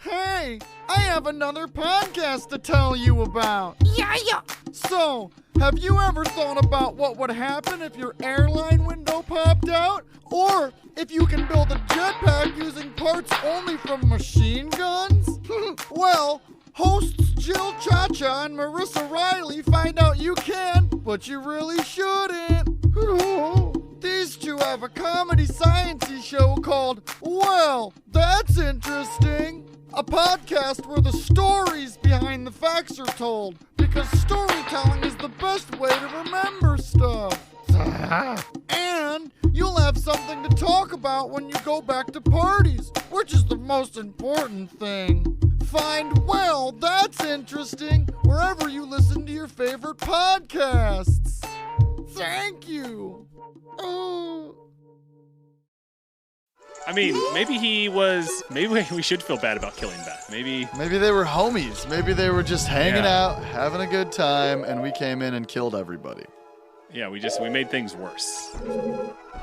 Hey, I have another podcast to tell you about. Yeah. So, have you ever thought about what would happen if your airline window popped out? Or if you can build a jetpack using parts only from machine guns? Well, hosts Jill Cha-Cha and Marissa Riley find out you can, but you really shouldn't. These two have a comedy science-y show called Well, That's Interesting. A podcast where the stories behind the facts are told, because storytelling is the best way to remember stuff. And you'll have something to talk about when you go back to parties, which is the most important thing. Find Well, That's Interesting wherever you listen to your favorite podcasts. Thank you. Oh. I mean, maybe we should feel bad about killing Beth. Maybe Maybe they were homies. Maybe they were just hanging Yeah. out, having a good time, and we came in and killed everybody. yeah, we made things worse.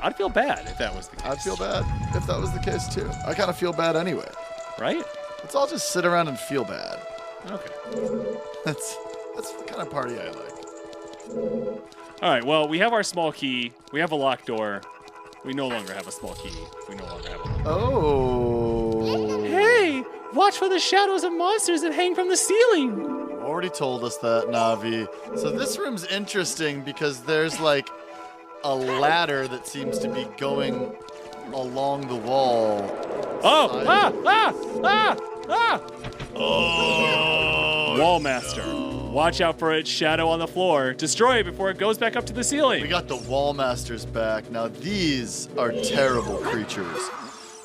I'd feel bad if that was the case. I'd feel bad if that was the case too. I kind of feel bad anyway. Right? Let's all just sit around and feel bad. Okay. That's the kind of party I like. All right, well, we have our small key. We have a locked door. We no longer have a small key. We no longer have a locked door. Oh. Hey, watch for the shadows of monsters that hang from the ceiling. You already told us that, Navi. So this room's interesting because there's like a ladder that seems to be going along the wall. Oh, Side- ah! Oh. Wallmaster. Watch out for its shadow on the floor. Destroy it before it goes back up to the ceiling. We got the Wall Masters back. Now these are terrible creatures.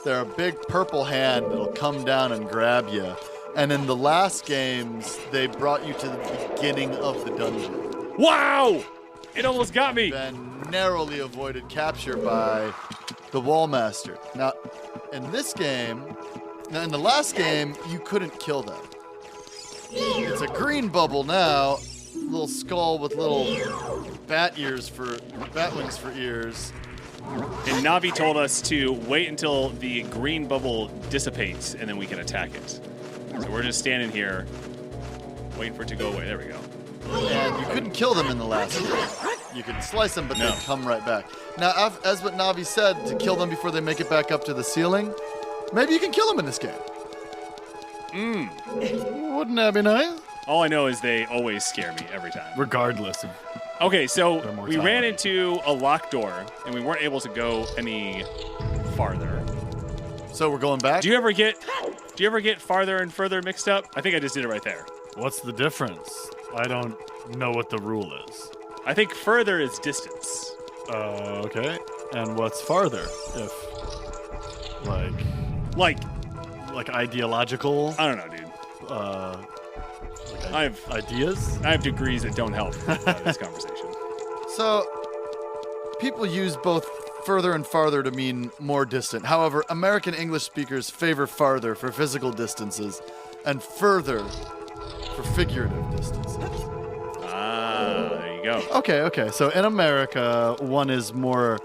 They're a big purple hand that'll come down and grab you. And in the last games, they brought you to the beginning of the dungeon. Wow! It almost got me. Been narrowly avoided capture by the Wall Master. Now, in this game, in the last game, you couldn't kill them. It's a green bubble now, little skull with little bat wings for ears. And Navi told us to wait until the green bubble dissipates, and then we can attack it. So we're just standing here, waiting for it to go away. There we go. And you couldn't kill them in the last game. You could slice them, but they'd come right back. Now, as what Navi said, to kill them before they make it back up to the ceiling, maybe you can kill them in this game. Wouldn't that be nice? All I know is they always scare me every time. Regardless of... Okay, so we mortality. ran into a locked door, and we weren't able to go any farther. So we're going back? Do you ever get farther and further mixed up? I think I just did it right there. What's the difference? I don't know what the rule is. I think further is distance. Okay. And what's farther? If, Like, ideological, I don't know, dude. ideas? I have degrees that don't help this conversation. So, people use both further and farther to mean more distant. However, American English speakers favor farther for physical distances and further for figurative distances. Ah, there you go. Okay. So in America, one is more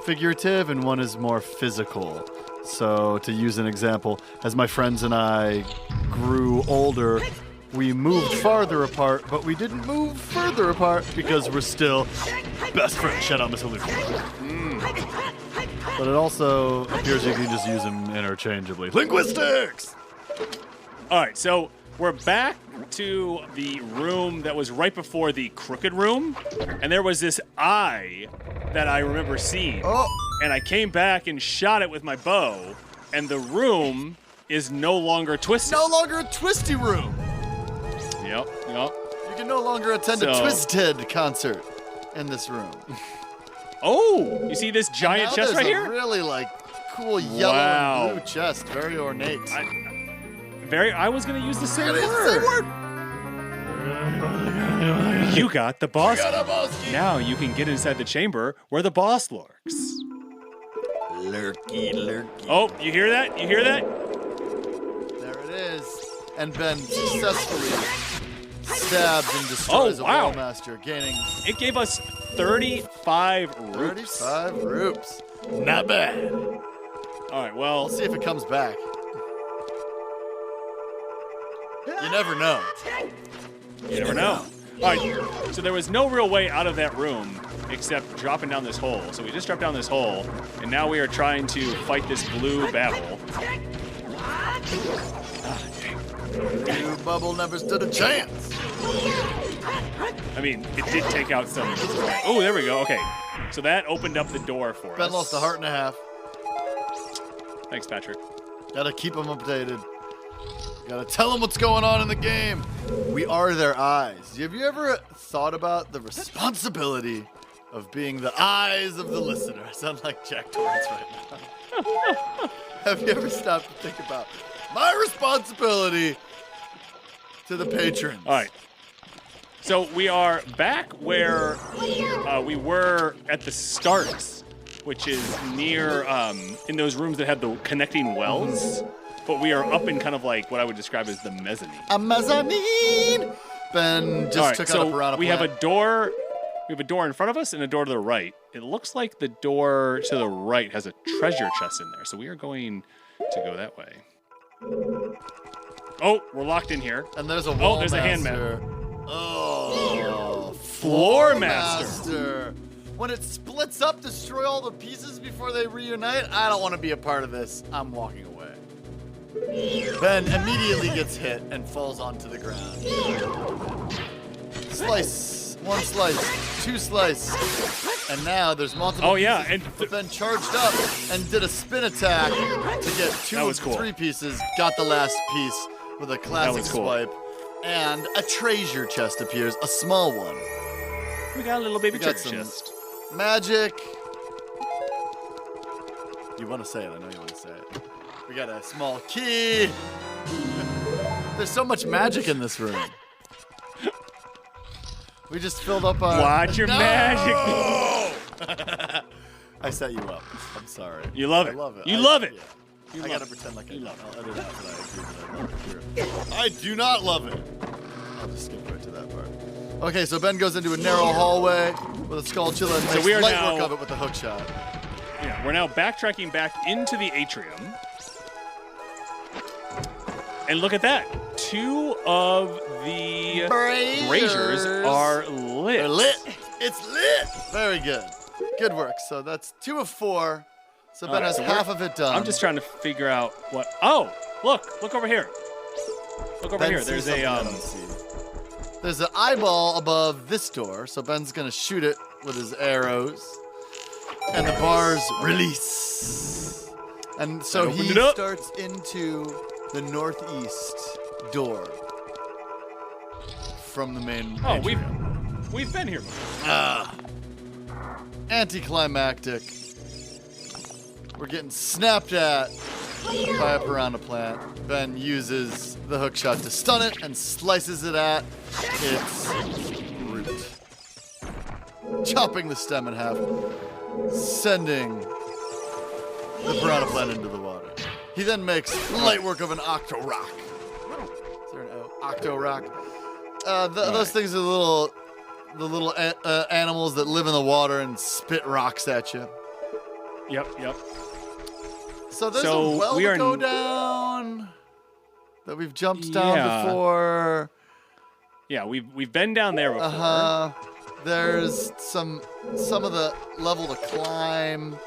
figurative and one is more physical. So to use an example, as my friends and I grew older, we moved farther apart, but we didn't move further apart because we're still best friends. Shout out, Miss Olivia. But it also appears you can just use them interchangeably. Linguistics! All right, so we're back to the room that was right before the crooked room, and there was this eye that I remember seeing. Oh! And I came back and shot it with my bow, and the room is no longer twisted. No longer a twisty room! Yep. You can no longer attend a Twisted concert in this room. Oh, you see this giant Now chest right there's a here? really cool yellow Wow. and blue chest, very ornate. I was gonna use the same It's the word. same word. You got the boss. Got a boss key. Now you can get inside the chamber where the boss lurks. Lurky. Oh, you hear that? You hear that? There it is. And Ben successfully stabs and destroys Oh, a wow. wall master, gaining It gave us 35 roots. 35 roops. Not bad. All right, well, We'll see if it comes back. You never know. you never know. All right, so there was no real way out of that room except dropping down this hole. So we just dropped down this hole, and now we are trying to fight this blue babble. Blue bubble never stood a chance. I mean, it did take out some. Oh, there we go. Okay, so that opened up the door for us. Ben lost a heart and a half. Thanks, Patrick. Gotta keep them updated. Gotta tell them what's going on in the game. We are their eyes. Have you ever thought about the responsibility of being the eyes of the listener? I sound like Jack Torrance right now. Have you ever stopped to think about my responsibility to the patrons? All right. So we are back where we were at the start, which is near in those rooms that have the connecting wells. But we are up in kind of like what I would describe as the mezzanine. A mezzanine. Ben just All right, took so out a piranha we have a plant. door. We have a door in front of us and a door to the right. It looks like the door to the right has a treasure chest in there. So we are going to go that way. Oh, we're locked in here. And there's a wall there's a hand master. Oh, Floor master. master. When it splits up, destroy all the pieces before they reunite. I don't want to be a part of this. I'm walking away. Ben immediately gets hit and falls onto the ground. Slice. One slice. Two slice. And now there's multiple Oh, yeah, pieces. and But Ben charged up and did a spin attack to get two That of was cool. 3 pieces. Got the last piece with a classic was cool. swipe. And a treasure chest appears, a small one. We got a little baby We got treasure some chest. magic. You want to say it? I know you want to say it. We got a small key. There's so much magic in this room. We just filled up our... Watch your magic. I set you up. I'm sorry. You love it. I love it. You love it. Yeah. You I love gotta it. pretend like I You do. love it. I'll edit out that I agree that I love it. Here. I do not love it. I'll just skip right to that part. Okay, so Ben goes into a narrow hallway with a Skulltula and makes we are light now- work of it with the hook shot. Yeah, we're now backtracking back into the atrium. And look at that. 2 of the braziers are lit. They're lit. It's lit. Very good. Good work. So that's 2 of 4. So Ben All right, has so half of it done. I'm just trying to figure out what. Oh, look over here. Look over Ben here. sees There's something I a don't see. There's an eyeball above this door, so Ben's gonna shoot it with his arrows, and the bars release. And so I opened he it up. starts into the northeast door from the main. Oh, atrium. we've been here before. Anticlimactic. We're getting snapped at by a piranha plant. Ben uses the hook shot to stun it and slices it at its root, chopping the stem in half, sending the piranha plant into the water. He then makes light work of an octo rock. Is there an octo rock? Those things are the little animals that live in the water and spit rocks at you. Yep. So there's So a well we to are go down that we've jumped down before. Yeah, we've been down there before. There's some of the level to climb,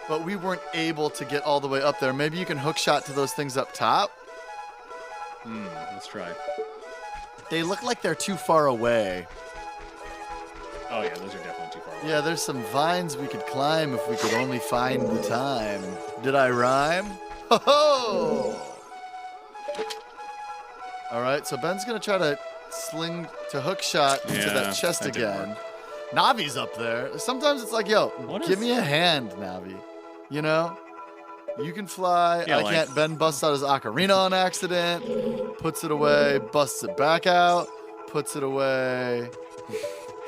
but we weren't able to get all the way up there. Maybe you can hook shot to those things up top. Let's try. They look like they're too far away. Oh yeah, those are definitely too far away. Yeah, there's some vines we could climb if we could only find the time. Did I rhyme? Ho ho! All right, so Ben's gonna try to sling to hook shot to Yeah, that chest that didn't again. Navi's up there. Sometimes it's like, yo, What give is- me a hand, Navi. You know? You can fly. Yeah, I like- can't. Ben busts out his ocarina on accident, puts it away, busts it back out, puts it away.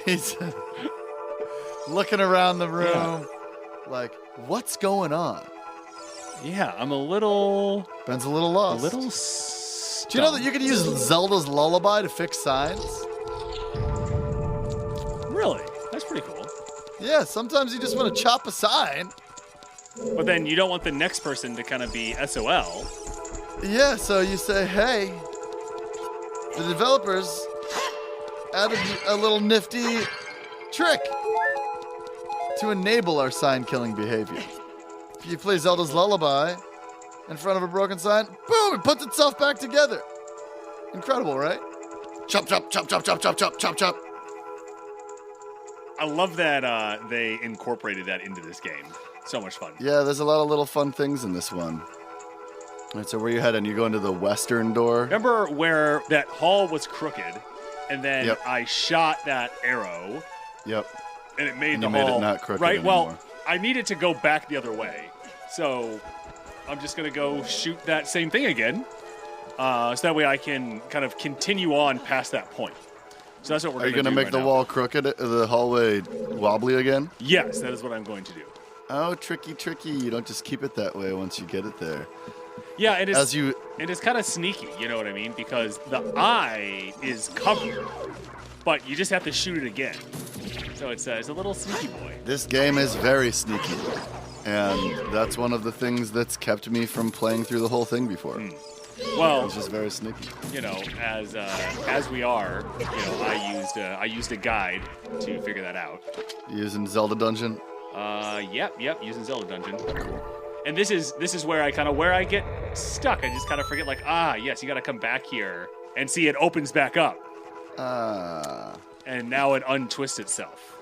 He's looking around the room like, what's going on? Yeah, I'm a little Ben's a little lost. Do you know that you could use Zelda's lullaby to fix signs? Really? That's pretty cool. Yeah, sometimes you just want to chop a sign. But then you don't want the next person to kind of be SOL. Yeah, so you say, hey, the developers added a little nifty trick to enable our sign-killing behavior. If you play Zelda's lullaby in front of a broken sign, boom, it puts itself back together. Incredible, right? Chop, chop, chop, chop, chop, chop, chop, chop, chop. I love that they incorporated that into this game. So much fun. Yeah, there's a lot of little fun things in this one. All right, so where you heading? You going to the western door? Remember where that hall was crooked, and then Yep. I shot that arrow, Yep. and it made And the you made it hall not crooked right. anymore. Well, I needed to go back the other way, so I'm just gonna go shoot that same thing again, so that way I can kind of continue on past that point. So that's what we're Are you going to going to make the wall crooked, the hallway wobbly again? Yes, that is what I'm going to do. Oh, tricky, tricky. You don't just keep it that way once you get it there. Yeah, and As you, it's kind of sneaky, you know what I mean? Because the eye is covered, but you just have to shoot it again. So it's a little sneaky boy. this game is very sneaky. And that's one of the things that's kept me from playing through the whole thing before. Well, It's just very sneaky. you know, as we are, you know, I used a guide to figure that out. Using Zelda Dungeon. Yep, using Zelda Dungeon. And this is where I get stuck. I just kind of forget, like, yes, you got to come back here and see it opens back up, and now it untwists itself.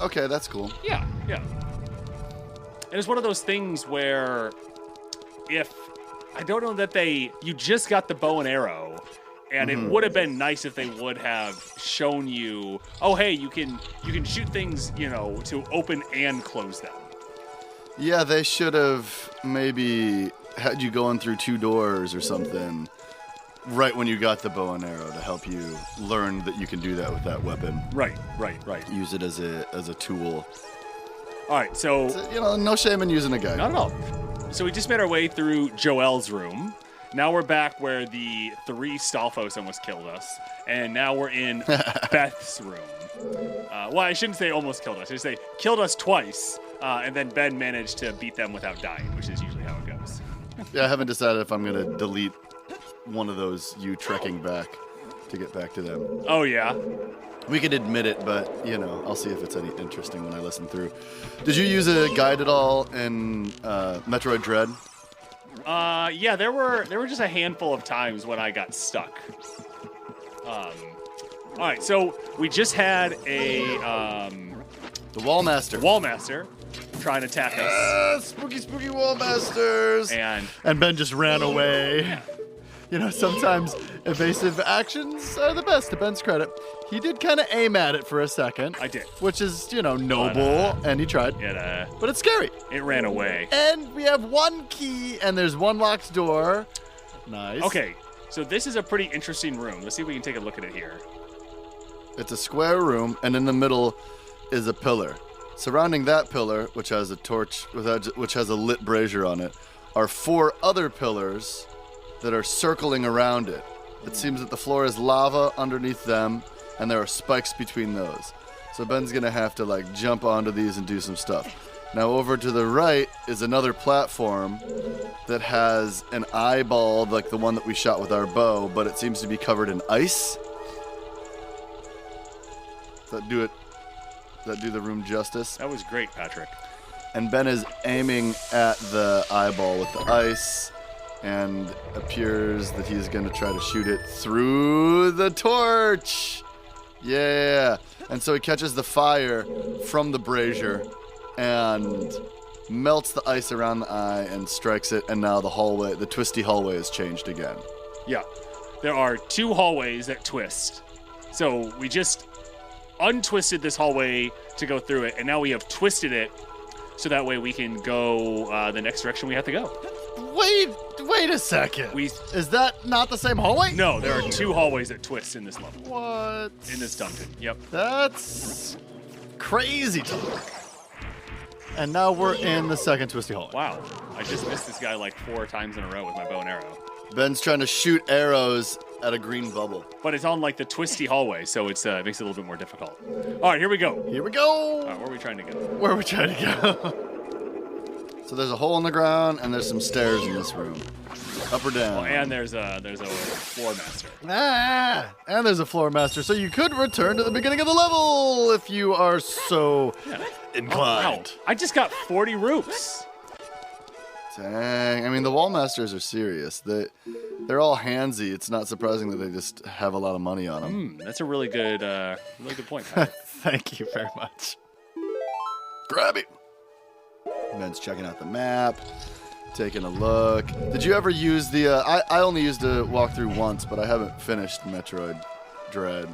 Okay, that's cool. Yeah. And it's one of those things where if I don't know that you just got the bow and arrow, And it would have been nice if they would have shown you, oh, hey, you can shoot things, to open and close them. Yeah, they should have maybe had you going through 2 doors or something right when you got the bow and arrow to help you learn that you can do that with that weapon. Right. Use it as a tool. All right, so... no shame in using a guide. Not at all. So we just made our way through Joel's room. Now we're back where the 3 Stalfos almost killed us. And now we're in Beth's room. Well, I shouldn't say almost killed us. I should say killed us twice. And then Ben managed to beat them without dying, which is usually how it goes. Yeah, I haven't decided if I'm going to delete one of those you trekking back to get back to them. Oh, yeah? We could admit it, but, I'll see if it's any interesting when I listen through. Did you use a guide at all in Metroid Dread? Yeah, there were just a handful of times when I got stuck. All right, so we just had The Wallmaster. Wallmaster trying to attack us. Spooky Wallmasters. And Ben just ran away. Sometimes evasive actions are the best, to Ben's credit. He did kind of aim at it for a second. I did. Which is, noble, and he tried. But it's scary. It ran away. And we have 1 key, and there's 1 locked door. Nice. Okay, so this is a pretty interesting room. Let's see if we can take a look at it here. It's a square room, and in the middle is a pillar. Surrounding that pillar, which has a torch, which has a lit brazier on it, are 4 other pillars that are circling around it. It seems that the floor is lava underneath them, and there are spikes between those. So Ben's gonna have to jump onto these and do some stuff. Now over to the right is another platform that has an eyeball like the one that we shot with our bow, but it seems to be covered in ice. Does that do the room justice? That was great, Patrick. And Ben is aiming at the eyeball with the ice, and appears that he's going to try to shoot it through the torch. Yeah. And so he catches the fire from the brazier and melts the ice around the eye and strikes it, and now the twisty hallway has changed again. Yeah. There are 2 hallways that twist. So we just untwisted this hallway to go through it, and now we have twisted it so that way we can go the next direction we have to go. Wait a second. Is that not the same hallway? No, there are 2 hallways that twist in this level. What? In this dungeon. Yep. That's crazy talk. And now we're in the second twisty hallway. Wow. I just missed this guy 4 times in a row with my bow and arrow. Ben's trying to shoot arrows at a green bubble. But it's on the twisty hallway, so it makes it a little bit more difficult. All right, here we go. Here we go. All right, where are we trying to go? Where are we trying to go? So there's a hole in the ground, and there's some stairs in this room. Up or down? Oh, and there's a floor master. And there's a floor master, so you could return to the beginning of the level if you are so inclined. Wow. I just got 40 rupees. Dang. I mean, the wall masters are serious. They're all handsy. It's not surprising that they just have a lot of money on them. That's a really good point, Patrick. Thank you very much. Grab it. Ben's checking out the map, taking a look. Did you ever use the... I only used a walkthrough once, but I haven't finished Metroid Dread.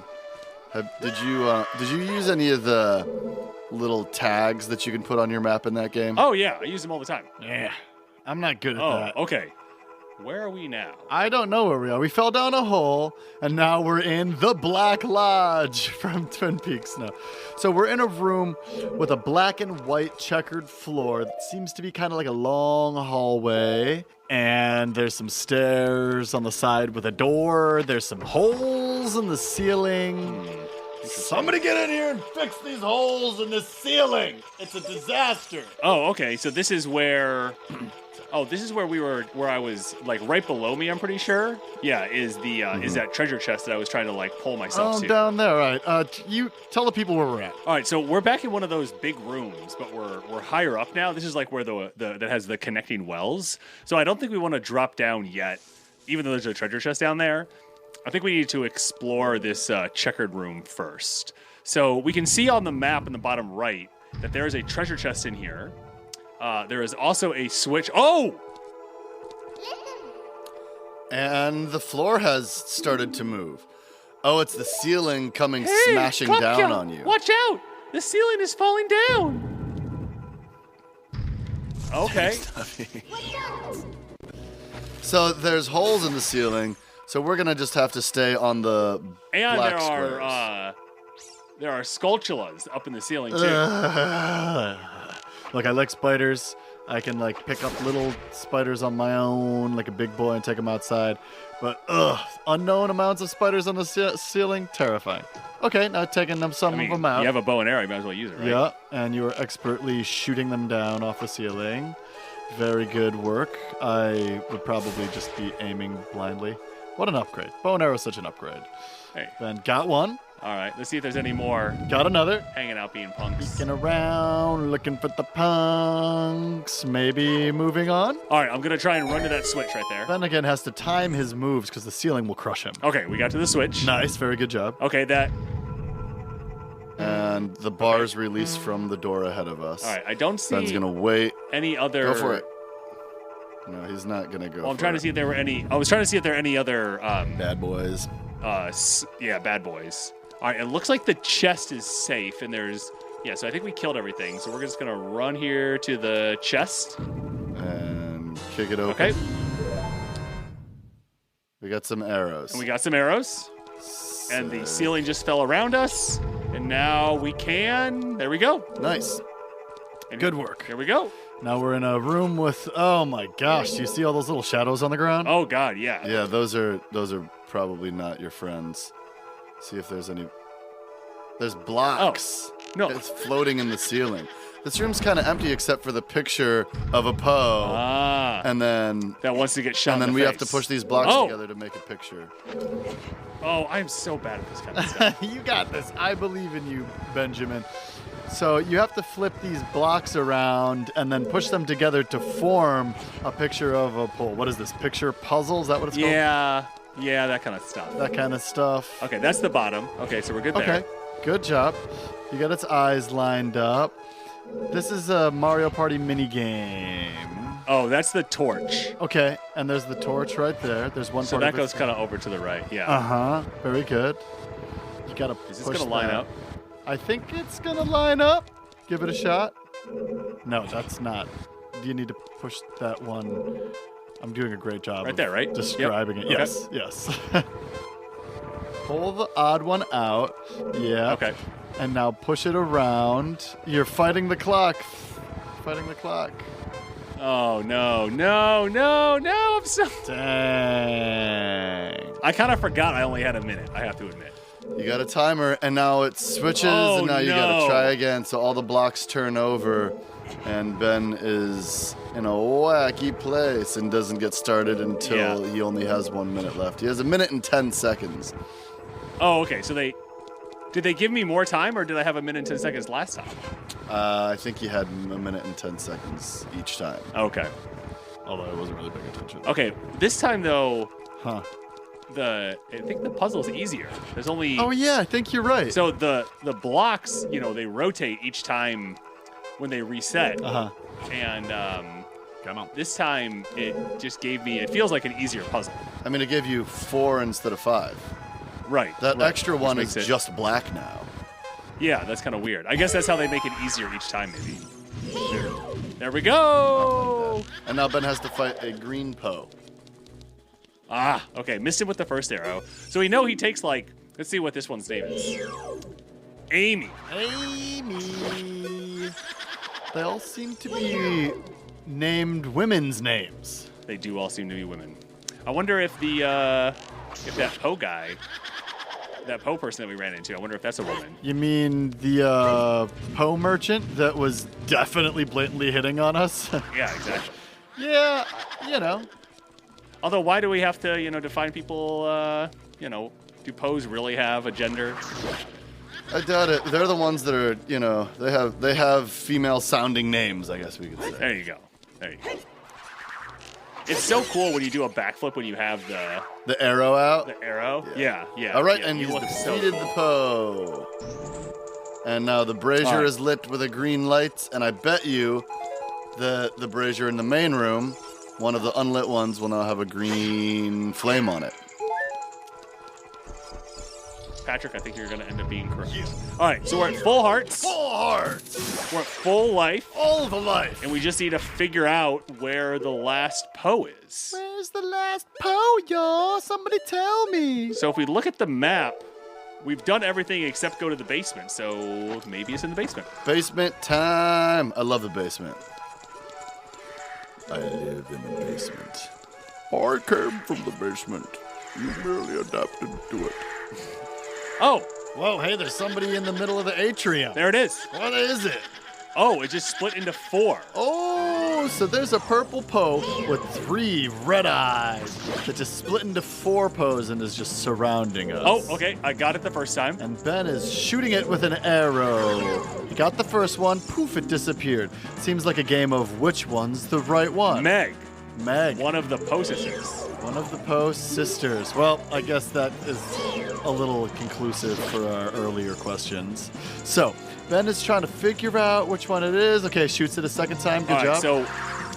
Did you use any of the little tags that you can put on your map in that game? Oh, yeah. I use them all the time. Yeah. I'm not good at that. Oh, okay. Where are we now? I don't know where we are. We fell down a hole, and now we're in the Black Lodge from Twin Peaks now. So we're in a room with a black and white checkered floor that seems to be kind of like a long hallway. And there's some stairs on the side with a door. There's some holes in the ceiling. Somebody get in here and fix these holes in the ceiling. It's a disaster. Oh, okay. So this is where... this is where where I was, right below me, I'm pretty sure. Yeah, is that treasure chest that I was trying to, pull myself to. Oh, down there, all right. You tell the people where we're at. All right, so we're back in one of those big rooms, but we're higher up now. This is, where that has the connecting wells. So I don't think we want to drop down yet, even though there's a treasure chest down there. I think we need to explore this checkered room first. So we can see on the map in the bottom right that there is a treasure chest in here. There is also a switch. Oh! And the floor has started to move. Oh, it's the ceiling coming smashing down on you. Watch out! The ceiling is falling down. Okay. So there's holes in the ceiling, so we're gonna just have to stay on the And black squares. there are sculptulas up in the ceiling too. Look, I like spiders. I can like pick up little spiders on my own, like a big boy, and take them outside. But unknown amounts of spiders on the ceiling, terrifying. Okay, now taking some of them out. You have a bow and arrow, you might as well use it, right? Yeah, and you are expertly shooting them down off the ceiling. Very good work. I would probably just be aiming blindly. What an upgrade. Bow and arrow is such an upgrade. Hey. Then got one. All right, let's see if there's any more Got another. hanging out being punks. Looking around, looking for the punks. Maybe moving on. All right, I'm going to try and run to that switch right there. Ben again has to time his moves because the ceiling will crush him. Okay, we got to the switch. Nice, very good job. Okay, that... And the bars release from the door ahead of us. All right, I don't see Ben's gonna wait. any other... Go for it. No, he's not gonna go. Well, I'm trying to see if there were any... I was trying to see if there are any other... Bad boys. bad boys. All right, it looks like the chest is safe, and there's... Yeah, so I think we killed everything. So we're just going to run here to the chest. And kick it open. Okay. We got some arrows. And we got some arrows. And the ceiling just fell around us. And now we can... There we go. Nice. And Good work. Here we go. Now we're in a room with... Oh, my gosh. Do you see all those little shadows on the ground? Oh, God, yeah. Yeah, those are probably not your friends. See if there's any... There's blocks. Oh, no. It's floating in the ceiling. This room's kind of empty except for the picture of a Poe. Ah. And then... That wants to get shot And in then the we face. have to push these blocks together to make a picture. Oh, I'm so bad at this kind of stuff. You got this. I believe in you, Benjamin. So you have to flip these blocks around and then push them together to form a picture of a pole. What is this? Picture puzzle? Is that what it's called? Yeah, that kind of stuff. That kind of stuff. Okay, that's the bottom. Okay, so we're good there. Okay, good job. You got its eyes lined up. This is a Mario Party mini game. Oh, that's the torch. Okay, and there's the torch right there. There's one So part that of goes kind of over to the right. Yeah. Uh-huh. Very good. You got to Is this going to line up? I think it's going to line up. Give it a shot. No, that's not. You need to push that one. I'm doing a great job Right there, right? describing it. Okay. Yes, yes. Pull the odd one out. Yeah. Okay. And now push it around. You're fighting the clock. Fighting the clock. Oh, no. I'm so... Dang. I kind of forgot I only had a minute, I have to admit. You got a timer, and now it switches, Oh, and now you got no. to try again. So all the blocks turn over, and Ben is in a wacky place and doesn't get started until he only has 1 minute left. He has 1 minute and 10 seconds. Oh, okay. So did they give me more time, or did I have 1 minute and 10 seconds last time? I think he had 1 minute and 10 seconds each time. Okay. Although I wasn't really paying attention. Okay. This time, though, Huh. I think the puzzle's easier. There's only... Oh, yeah, I think you're right. So the blocks, they rotate each time when they reset. Uh-huh. And Come on. this time, it just gave me... It feels like an easier puzzle. I mean, it gave you 4 instead of 5. Right. That right, extra which one makes is it- just black now. Yeah, that's kind of weird. I guess that's how they make it easier each time, maybe. There we go! And now Ben has to fight a green Poe. Ah, okay. Missed him with the first arrow. So we know he takes, let's see what this one's name is. Amy. Amy. They all seem to be named women's names. They do all seem to be women. I wonder if if that Poe guy, that Poe person that we ran into, I wonder if that's a woman. You mean the Poe merchant that was definitely blatantly hitting on us? Yeah, exactly. Yeah, you know. Although, why do we have to, define people, do Poes really have a gender? I doubt it. They're the ones that are, they have female-sounding names, I guess we could say. There you go. It's so cool when you do a backflip when you have The arrow out? the arrow. Yeah. All right, yeah, and you he's look so defeated cool. the Poe. And now the brazier All right. is lit with a green light, and I bet you the brazier in the main room One of the unlit ones will now have a green flame on it. Patrick, I think you're going to end up being correct. All right, so we're at full hearts. Full hearts! We're at full life. All the life! And we just need to figure out where the last Poe is. Where's the last Poe, y'all? Somebody tell me. So if we look at the map, we've done everything except go to the basement. So maybe it's in the basement. Basement time. I love the basement. I live in the basement. I came from the basement. You merely adapted to it. Oh, Whoa, hey, there's somebody in the middle of the atrium. there it is. What is it? Oh, it just split into 4. Oh, so there's a purple Poe with 3 red eyes that just split into 4 Poes and is just surrounding us. Oh, okay. I got it the first time. And Ben is shooting it with an arrow. He got the first one, poof, it disappeared. Seems like a game of which one's the right one. Meg, Meg. one of the Poe sisters. One of the Poe sisters. Well, I guess that is a little conclusive for our earlier questions. So, Ben is trying to figure out which one it is. Okay, shoots it a second time. Good All right, job. so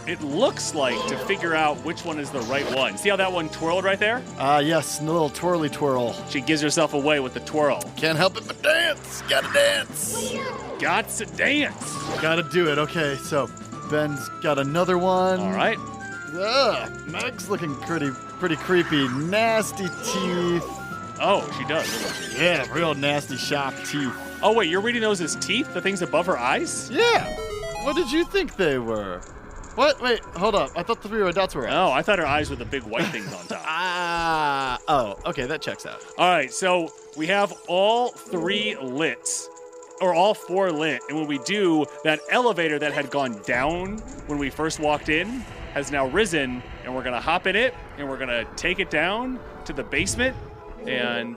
it looks like to figure out which one is the right one. See how that one twirled right there? Yes, a little twirly twirl. She gives herself away with the twirl. Can't help it but dance. Gotta dance. Got to dance. Gotta do it. Okay, so Ben's got another one. All right. Ugh, Meg's looking pretty creepy. Nasty teeth. Oh, she does. Yeah, real nasty sharp teeth. Oh, wait, you're reading those as teeth? The things above her eyes? Yeah. What did you think they were? What? Wait, hold up. I thought the 3 red dots were eyes. Oh, I thought her eyes were the big white things on top. Oh, okay, that checks out. All right, so we have all 3 lit, or all 4 lit, and when we do, that elevator that had gone down when we first walked in has now risen, and we're gonna hop in it, and we're gonna take it down to the basement and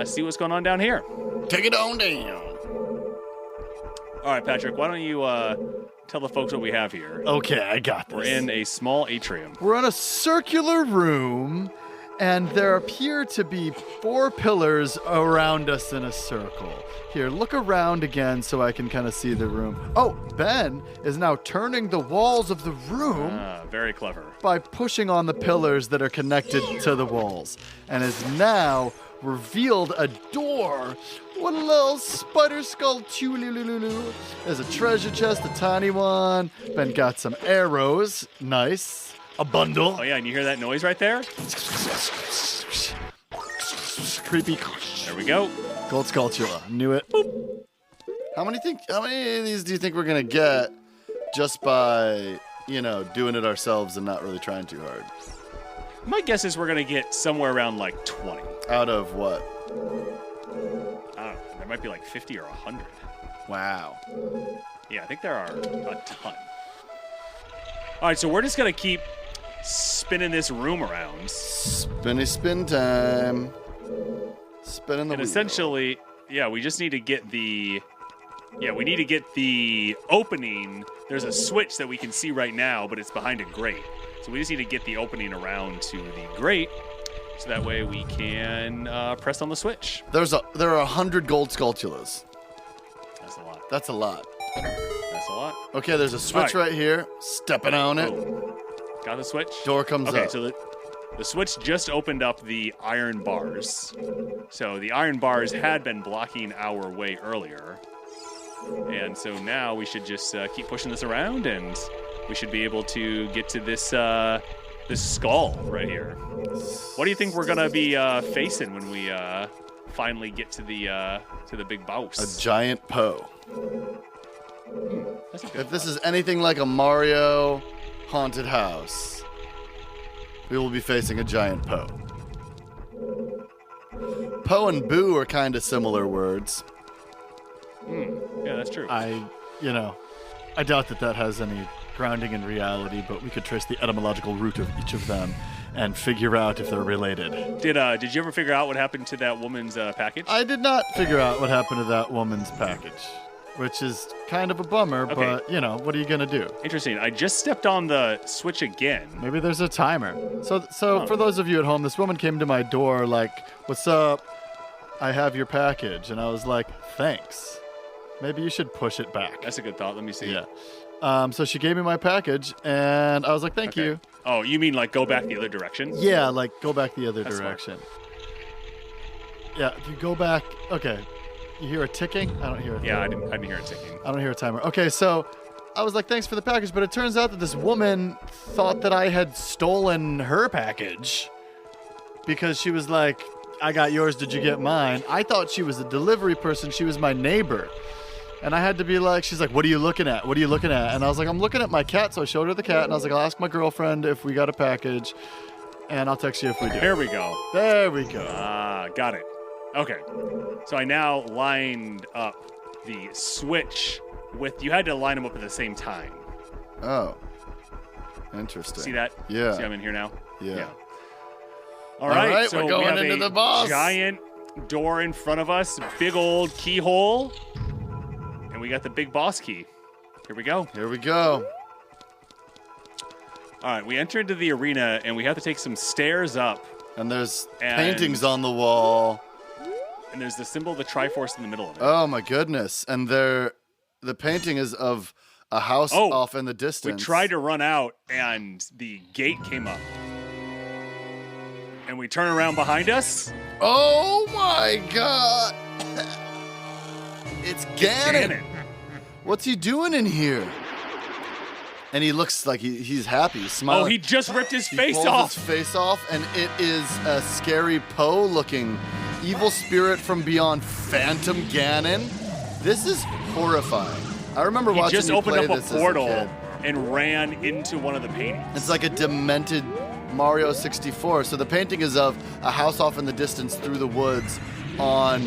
see what's going on down here. Take it on down. All right, Patrick, why don't you tell the folks what we have here? Okay, I got this. We're in a small atrium. We're in a circular room, and there appear to be 4 pillars around us in a circle. Here, look around again so I can kind of see the room. Oh, Ben is now turning the walls of the room Very clever. by pushing on the pillars that are connected to the walls, and has now revealed a door. What a little spider skull. There's a treasure chest, a tiny one. Ben got some arrows. Nice. A bundle. Oh, yeah, and you hear that noise right there? Creepy. There we go. Gold Skulltula. Knew it. Boop. How many of these do you think we're going to get just by, doing it ourselves and not really trying too hard? My guess is we're going to get somewhere around like 20. Out of what? I don't know. There might be like 50 or 100. Wow. Yeah, I think there are a ton. All right, so we're just going to keep spinning this room around. Spinny spin time. Spinning the And wheel. essentially, yeah, we just need to get the... Yeah, we need to get the opening. There's a switch that we can see right now, but it's behind a grate. So we just need to get the opening around to the grate, so that way we can press on the switch. There are 100 gold Skulltulas. That's a lot. That's a lot. That's a lot. Okay, there's a switch right here. Stepping on it. Oh. Got the switch? Door comes Okay, up. so the switch just opened up the iron bars. So the iron bars had been blocking our way earlier. And so now we should just keep pushing this around, and we should be able to get to this this skull right here. What do you think we're gonna be facing when we finally get to the big boss? A giant Poe. That's a good If this is anything like a Mario haunted house, we will be facing a giant Poe. Poe and Boo are kind of similar words. Yeah, that's true. I doubt that has any grounding in reality, but we could trace the etymological root of each of them and figure out if they're related. Did you ever figure out what happened to that woman's package? I did not figure out what happened to that woman's package, which is kind of a bummer, Okay. but, what are you going to do? Interesting. I just stepped on the switch again. Maybe there's a timer. So for those of you at home, this woman came to my door like, "What's up? I have your package." And I was like, "Thanks. Maybe you should push it back." That's a good thought. Let me see. Yeah. So she gave me my package, and I was like, thank you. Oh, you mean like go back the other direction? Yeah, like go back the other That's direction. Yeah, if you go back, okay. You hear a ticking? I don't hear a Yeah, I didn't hear it ticking. I don't hear a timer. Okay, so I was like, thanks for the package, but it turns out that this woman thought that I had stolen her package because she was like, I got yours, did you get mine? I thought she was a delivery person. She was my neighbor. And I had to be like, she's like, what are you looking at? What are you looking at? And I was like, I'm looking at my cat. So I showed her the cat, and I was like, I'll ask my girlfriend if we got a package, and I'll text you if we do. Here we go. There we go. Got it. Okay. So I now lined up the Switch with, you had to line them up at the same time. Oh. Interesting. See that? Yeah. See I'm in here now? Yeah. All right, so we're going we have into a the boss. giant door in front of us, big old keyhole, and we got the big boss key. Here we go. Here we go. All right, we enter into the arena, and we have to take some stairs up, And there's And- paintings on the wall. and there's the symbol of the Triforce in the middle of it. Oh my goodness. And the painting is of a house off in the We distance. tried to run out, and the gate came up. And we turn around behind us. Oh my god. It's Ganon. Ganon. What's he doing in here? And he looks like he's happy. He's smiling. Oh, he just ripped his He face pulls off. his face off, and it is a scary Poe-looking evil spirit from beyond, Phantom Ganon. This is horrifying. I remember He watching just you opened play up a this as portal kid. and ran into one of the paintings. It's like a demented Mario 64. So the painting is of a house off in the distance through the woods and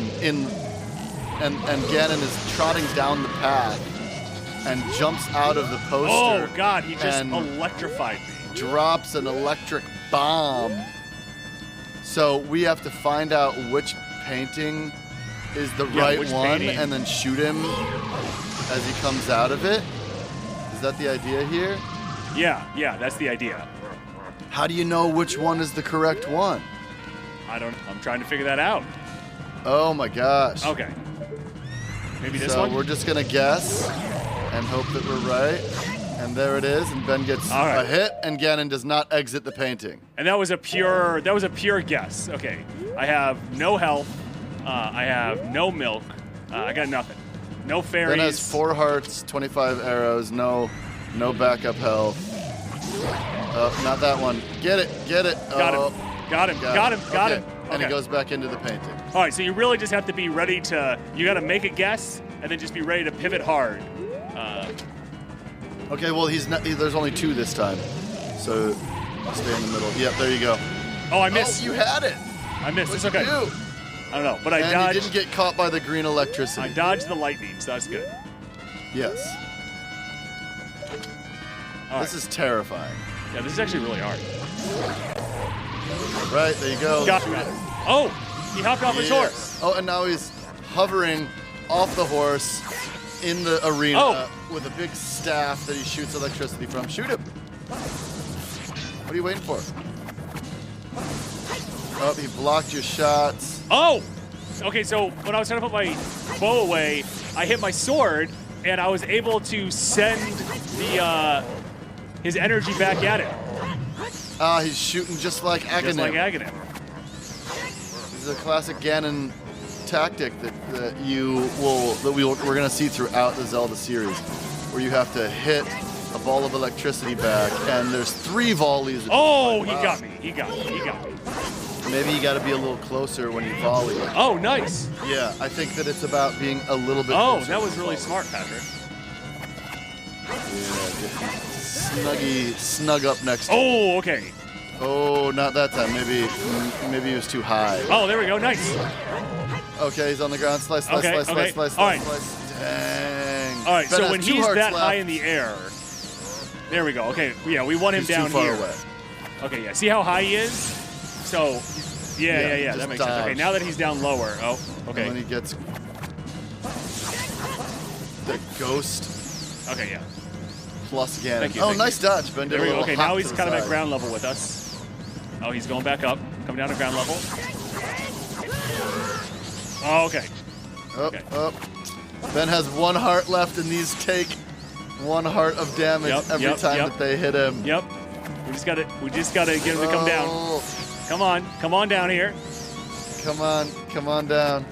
Ganon is trotting down the path and jumps out of the poster. Oh God, he just and electrified me. drops an electric bomb. So we have to find out which painting is the right which one painting. and then shoot him as he comes out of it. Is that the idea here? Yeah, that's the idea. How do you know which one is the correct one? I'm trying to figure that out. Oh my gosh. Okay. Maybe this So one? we're just gonna guess and hope that we're right. And there it is, and Ben gets All right. a hit, and Ganon does not exit the painting. And that was a pure guess. Okay. I have no health. I have no milk. I got nothing. No fairies. Ben has 4 hearts, 25 arrows, no backup health. Oh, not that one. Get it. Got Oh, him. Got him. Okay. And Okay. he goes back into the painting. All right, so you really just have to be ready to, you got to make a guess and then just be ready to pivot hard. Okay, well, there's only 2 this time. So stay in the middle. Yep, there you go. Oh, I missed. Oh, you had it. I missed. It's What'd okay. you do? I don't know, but I And dodged. you didn't get caught by the green electricity. I dodged the lightning, so that's good. Yes. All This right. is terrifying. Yeah, this is actually really hard. Right, there you go. Got it. Oh, he hopped off his Yeah. horse. Oh, and now he's hovering off the horse in the arena Oh. with a big staff that he shoots electricity from. Shoot him. What are you waiting for? Oh, he blocked your shots. Oh! Okay, so when I was trying to put my bow away, I hit my sword, and I was able to send his energy back at him. Ah, he's shooting just like Ganon. Just like Aghanim. This is a classic Ganon tactic that we're gonna see throughout the Zelda series, where you have to hit a ball of electricity back, and there's 3 volleys. Oh, Wow. he got me. He got me. Maybe you got to be a little closer when you volley. Oh, nice. Yeah, I think that it's about being a little bit. Oh, closer that when was you really volley. smart, Patrick. Yeah, snug up next. To him. Oh, okay. Oh, not that time. Maybe he was too high. Oh, there we go. Nice. Okay, he's on the ground. Slice. Okay. Dang. All right, Ben so has when 2 he's hearts that left. high in the air, there we go. Okay, yeah, we want him He's down too far here. away. Okay, yeah. See how high he is? So, yeah. just That makes sense. Okay, dodge. now that he's down lower. Oh, And then okay. he gets the ghost Okay, yeah. plus Ganon. Thank you, Oh, thank nice dodge, Ben. Did There a we go. little Okay, hop now to he's the kind of at side. ground level with us. Oh, he's going back up. Coming down to ground level. Oh, okay. Up, Okay. up. Ben has 1 heart left, and these take 1 heart of damage every time that they hit him. Yep. We just gotta get him to come down. Come on down here. Come on down.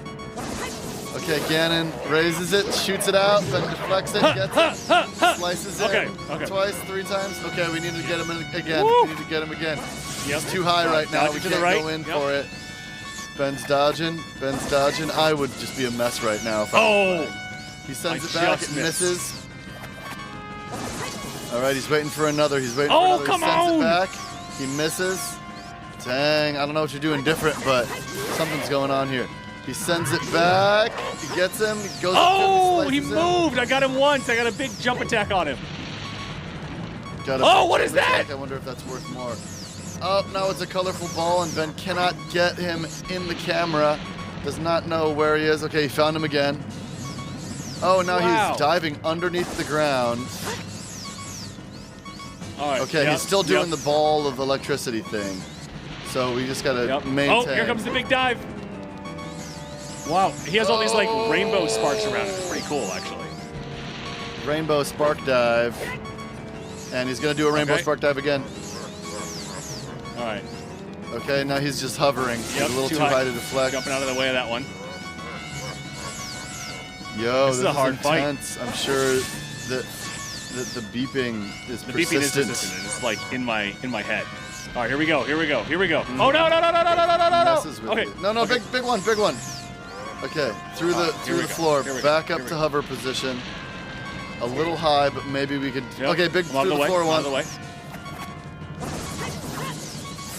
Okay, Ganon raises it, shoots it out, then deflects it, gets it, slices it Okay. twice, 3 times. Okay, we need to get him again. Woo. We need to get him again. Yep. He's too high right now. We to the can't right. go in for it. Ben's dodging. I would just be a mess right now. If I was playing. He sends it back. It misses. All right, he's waiting for another. He sends it back. He misses. Dang, I don't know what you're doing different, but something's going on here. He sends it back. He gets him. He goes. He moved. I got him once. I got a big jump attack on him. What is that? I wonder if that's worth more. Oh, now it's a colorful ball, and Ben cannot get him in the camera. Does not know where he is. Okay, he found him again. Oh, now he's diving underneath the ground. All right. Okay, he's still doing the ball of electricity thing. So we just gotta maintain. Oh, here comes the big dive. Wow, he has all these like rainbow sparks around him. It's pretty cool, actually. Rainbow spark dive. And he's gonna do a rainbow spark dive again. All right. Okay, now he's just hovering. He's a little too high to deflect. Jumping out of the way of that one. Yo, this is a hard intense. Fight. I'm sure that the beeping is persistent. The beeping is persistent. It's like in my head. All right, here we go. Oh no! Messes with you. No, big one. Okay, through the floor, back up to hover position. A little high, but maybe we could. Okay, big through the floor one.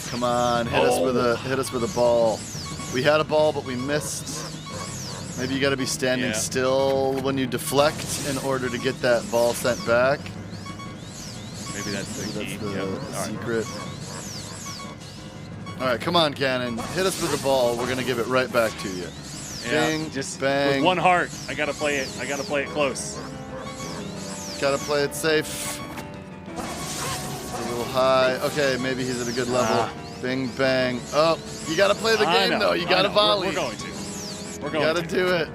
Come on, hit us with a ball. We had a ball, but we missed. Maybe you got to be standing still when you deflect in order to get that ball sent back. Maybe that's the secret. All right, come on, Ganon. Hit us with the ball. We're gonna give it right back to you. Bing, just bang. With 1 heart. I gotta play it close. Gotta play it safe. A little high. Okay, maybe he's at a good level. Bing, bang. Oh, you gotta play the game though. You gotta volley. We're going to. You gotta do it.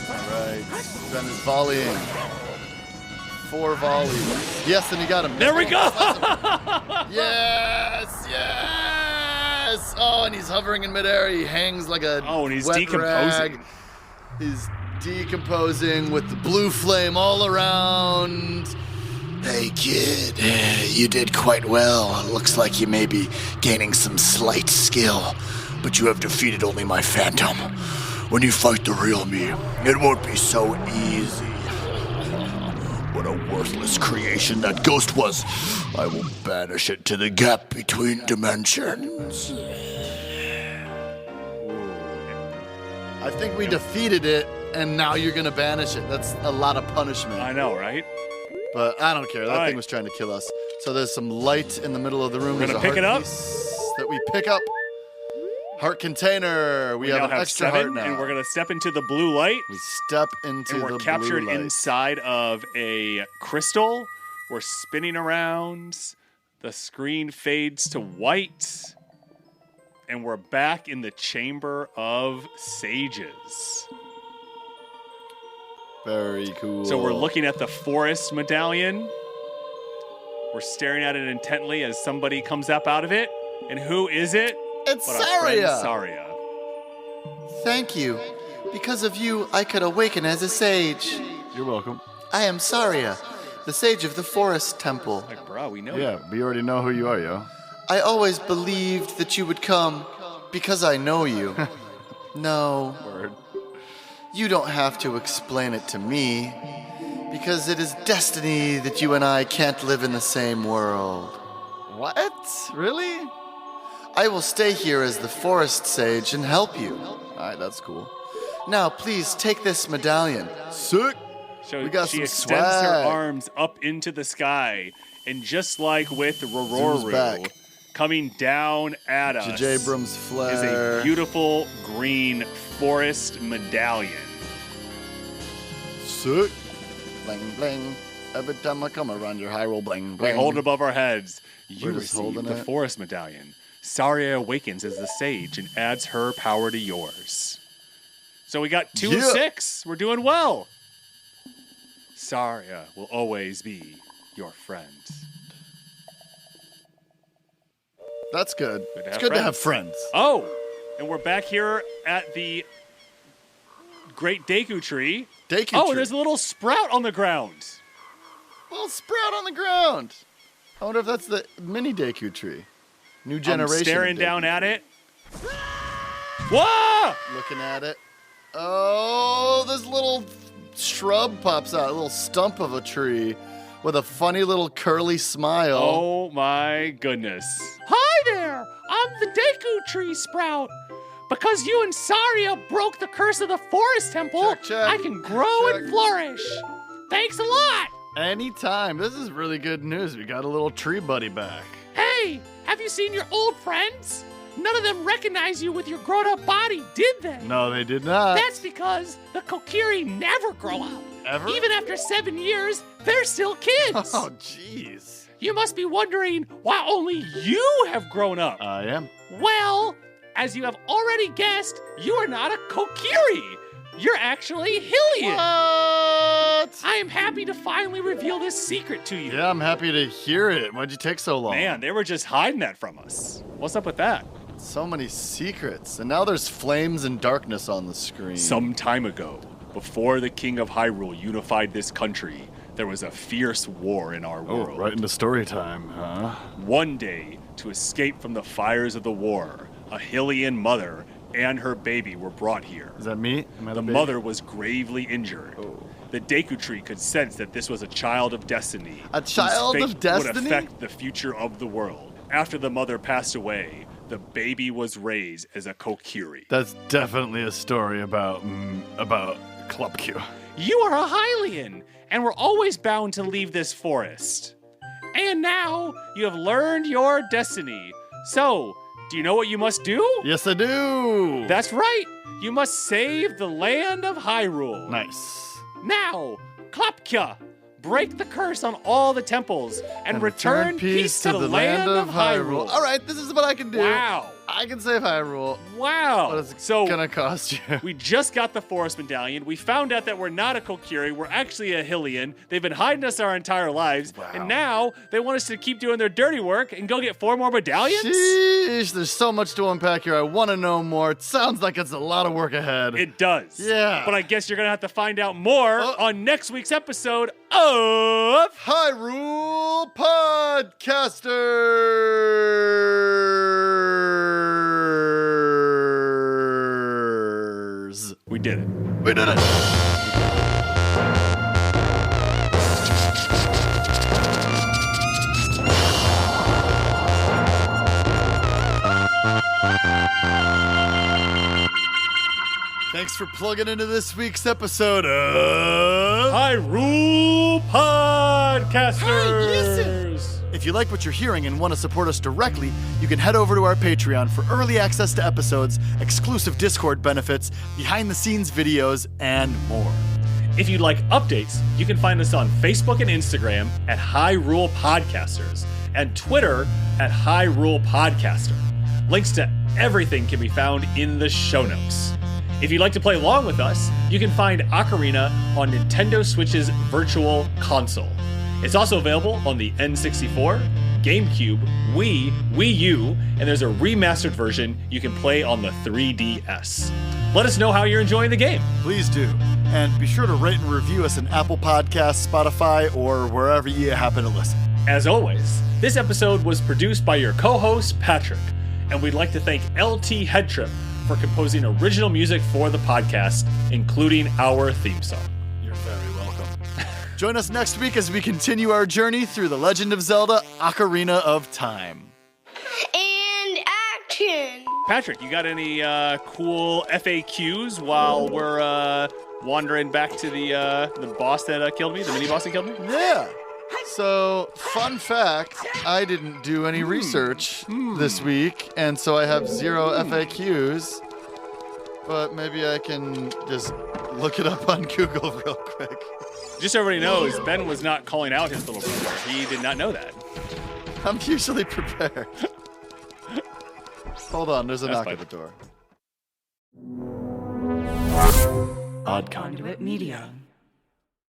All right, Ben is volleying. 4 volleys. Yes, and he got him. There we go. Yes. Oh, and he's hovering in midair. He hangs like a and he's wet decomposing. Rag. He's decomposing with the blue flame all around. Hey kid, you did quite well. Looks like you may be gaining some slight skill, but you have defeated only my phantom. When you fight the real me, it won't be so easy. What a worthless creation that ghost was. I will banish it to the gap between dimensions. I think we defeated it, and now you're gonna banish it. That's a lot of punishment. I know, right? But I don't care. That thing was trying to kill us. So there's some light in the middle of the room. We're There's gonna pick it up. That we pick up. Heart container. We have an extra 7, heart now. and we're gonna step into the blue light. We step into and we're captured inside of a crystal. We're spinning around. The screen fades to white. And we're back in the Chamber of Sages. Very cool. So we're looking at the forest medallion. We're staring at it intently as somebody comes up out of it. And who is it? It's but our friend Saria. Saria. Thank you. Because of you, I could awaken as a sage. You're welcome. I am Saria, the sage of the forest temple. Like, bro, we know Yeah, we already know who you are, yo. I always believed that you would come because I know you. No. Word. You don't have to explain it to me, because it is destiny that you and I can't live in the same world. What? Really? I will stay here as the forest sage and help you. Alright, that's cool. Now, please take this medallion. Sick. So We got she some extends her swag. arms up into the sky, and just like with Zooms Rororu, back. coming down at us J.J. Abrams' is flare. a beautiful green forest medallion. Sick. Bling, bling. Every time I come around your Hyrule, bling, We bling. hold it above our heads. You We're just receive holding the it. forest medallion. Saria awakens as the sage and adds her power to yours. So we got 2 of Yeah. 6. We're doing well. Saria will always be your friend. That's good. Good to It's have good to have friends. friends. Oh, and we're back here at the Great Deku Tree. Deku Oh, tree. there's a little sprout on the ground. Little sprout on the ground. I wonder if that's the mini Deku tree. New generation. I'm staring of down Deku at tree. it. Whoa! Looking at it. Oh, this little shrub pops out. A little stump of a tree with a funny little curly smile. Oh my goodness. Hi there! I'm the Deku Tree Sprout. Because you and Saria broke the curse of the Forest Temple, Check, check. I can grow Check. and flourish. Thanks a lot! Anytime. This is really good news. We got a little tree buddy back. Hey, have you seen your old friends? None of them recognize you with your grown-up body, did they? No, they did not. That's because the Kokiri never grow up. Ever? Even after 7 years, they're still kids. Oh, jeez. You must be wondering why only you have grown up. I am. Well, as you have already guessed, you are not a Kokiri. You're actually Hylian. What? I am happy to finally reveal this secret to you. Yeah, I'm happy to hear it. Why'd you take so long? Man, they were just hiding that from us. What's up with that? So many secrets. And now there's flames and darkness on the screen. Some time ago, before the King of Hyrule unified this country, there was a fierce war in our world. right into story time, huh? One day, to escape from the fires of the war, a Hylian mother and her baby were brought here. Is that me? Am I The baby? mother was gravely injured. Oh. The Deku Tree could sense that this was a child of destiny. A child whose of fate destiny? would affect the future of the world. After the mother passed away, the baby was raised as a Kokiri. That's definitely a story about Klupkyu. You are a Hylian, and were always bound to leave this forest. And now you have learned your destiny. So, do you know what you must do? Yes, I do. That's right. You must save the land of Hyrule. nice. Now, Klopkya, break the curse on all the temples and return peace to the land of Hyrule. All right, this is what I can do. Wow. I can save Hyrule. Wow. What is it So gonna cost you? we just got the Forest Medallion. We found out that we're not a Kokiri. We're actually a Hylian. They've been hiding us our entire lives. Wow. And now they want us to keep doing their dirty work and go get 4 more medallions? Sheesh, there's so much to unpack here. I want to know more. It sounds like it's a lot of work ahead. It does. Yeah. But I guess you're going to have to find out more Oh. on next week's episode of Hyrule Podcasters. We Did It. We did it. Thanks for plugging into this week's episode of Hyrule Podcasters. Hey, If you like what you're hearing and want to support us directly, you can head over to our Patreon for early access to episodes, exclusive Discord benefits, behind-the-scenes videos, and more. If you'd like updates, you can find us on Facebook and Instagram at Hyrule Podcasters and Twitter at Hyrule Podcaster. Links to everything can be found in the show notes. If you'd like to play along with us, you can find Ocarina on Nintendo Switch's Virtual Console. It's also available on the N64, GameCube, Wii, Wii U, and there's a remastered version you can play on the 3DS. Let us know how you're enjoying the game. Please do. And be sure to rate and review us in Apple Podcasts, Spotify, or wherever you happen to listen. As always, this episode was produced by your co-host, Patrick, and we'd like to thank LT Headtrip for composing original music for the podcast, including our theme song. You're very welcome. Join us next week as we continue our journey through The Legend of Zelda Ocarina of Time. And action! Patrick, you got any cool FAQs while we're wandering back to the boss that killed me, the mini boss that killed me? Yeah. So, fun fact, I didn't do any research this week, and so I have 0 FAQs, but maybe I can just look it up on Google real quick. Just so everybody knows, Ben was not calling out his little brother. He did not know that. I'm usually prepared. Hold on, there's a That's knock fine. at the door. Odd Conduit. Media.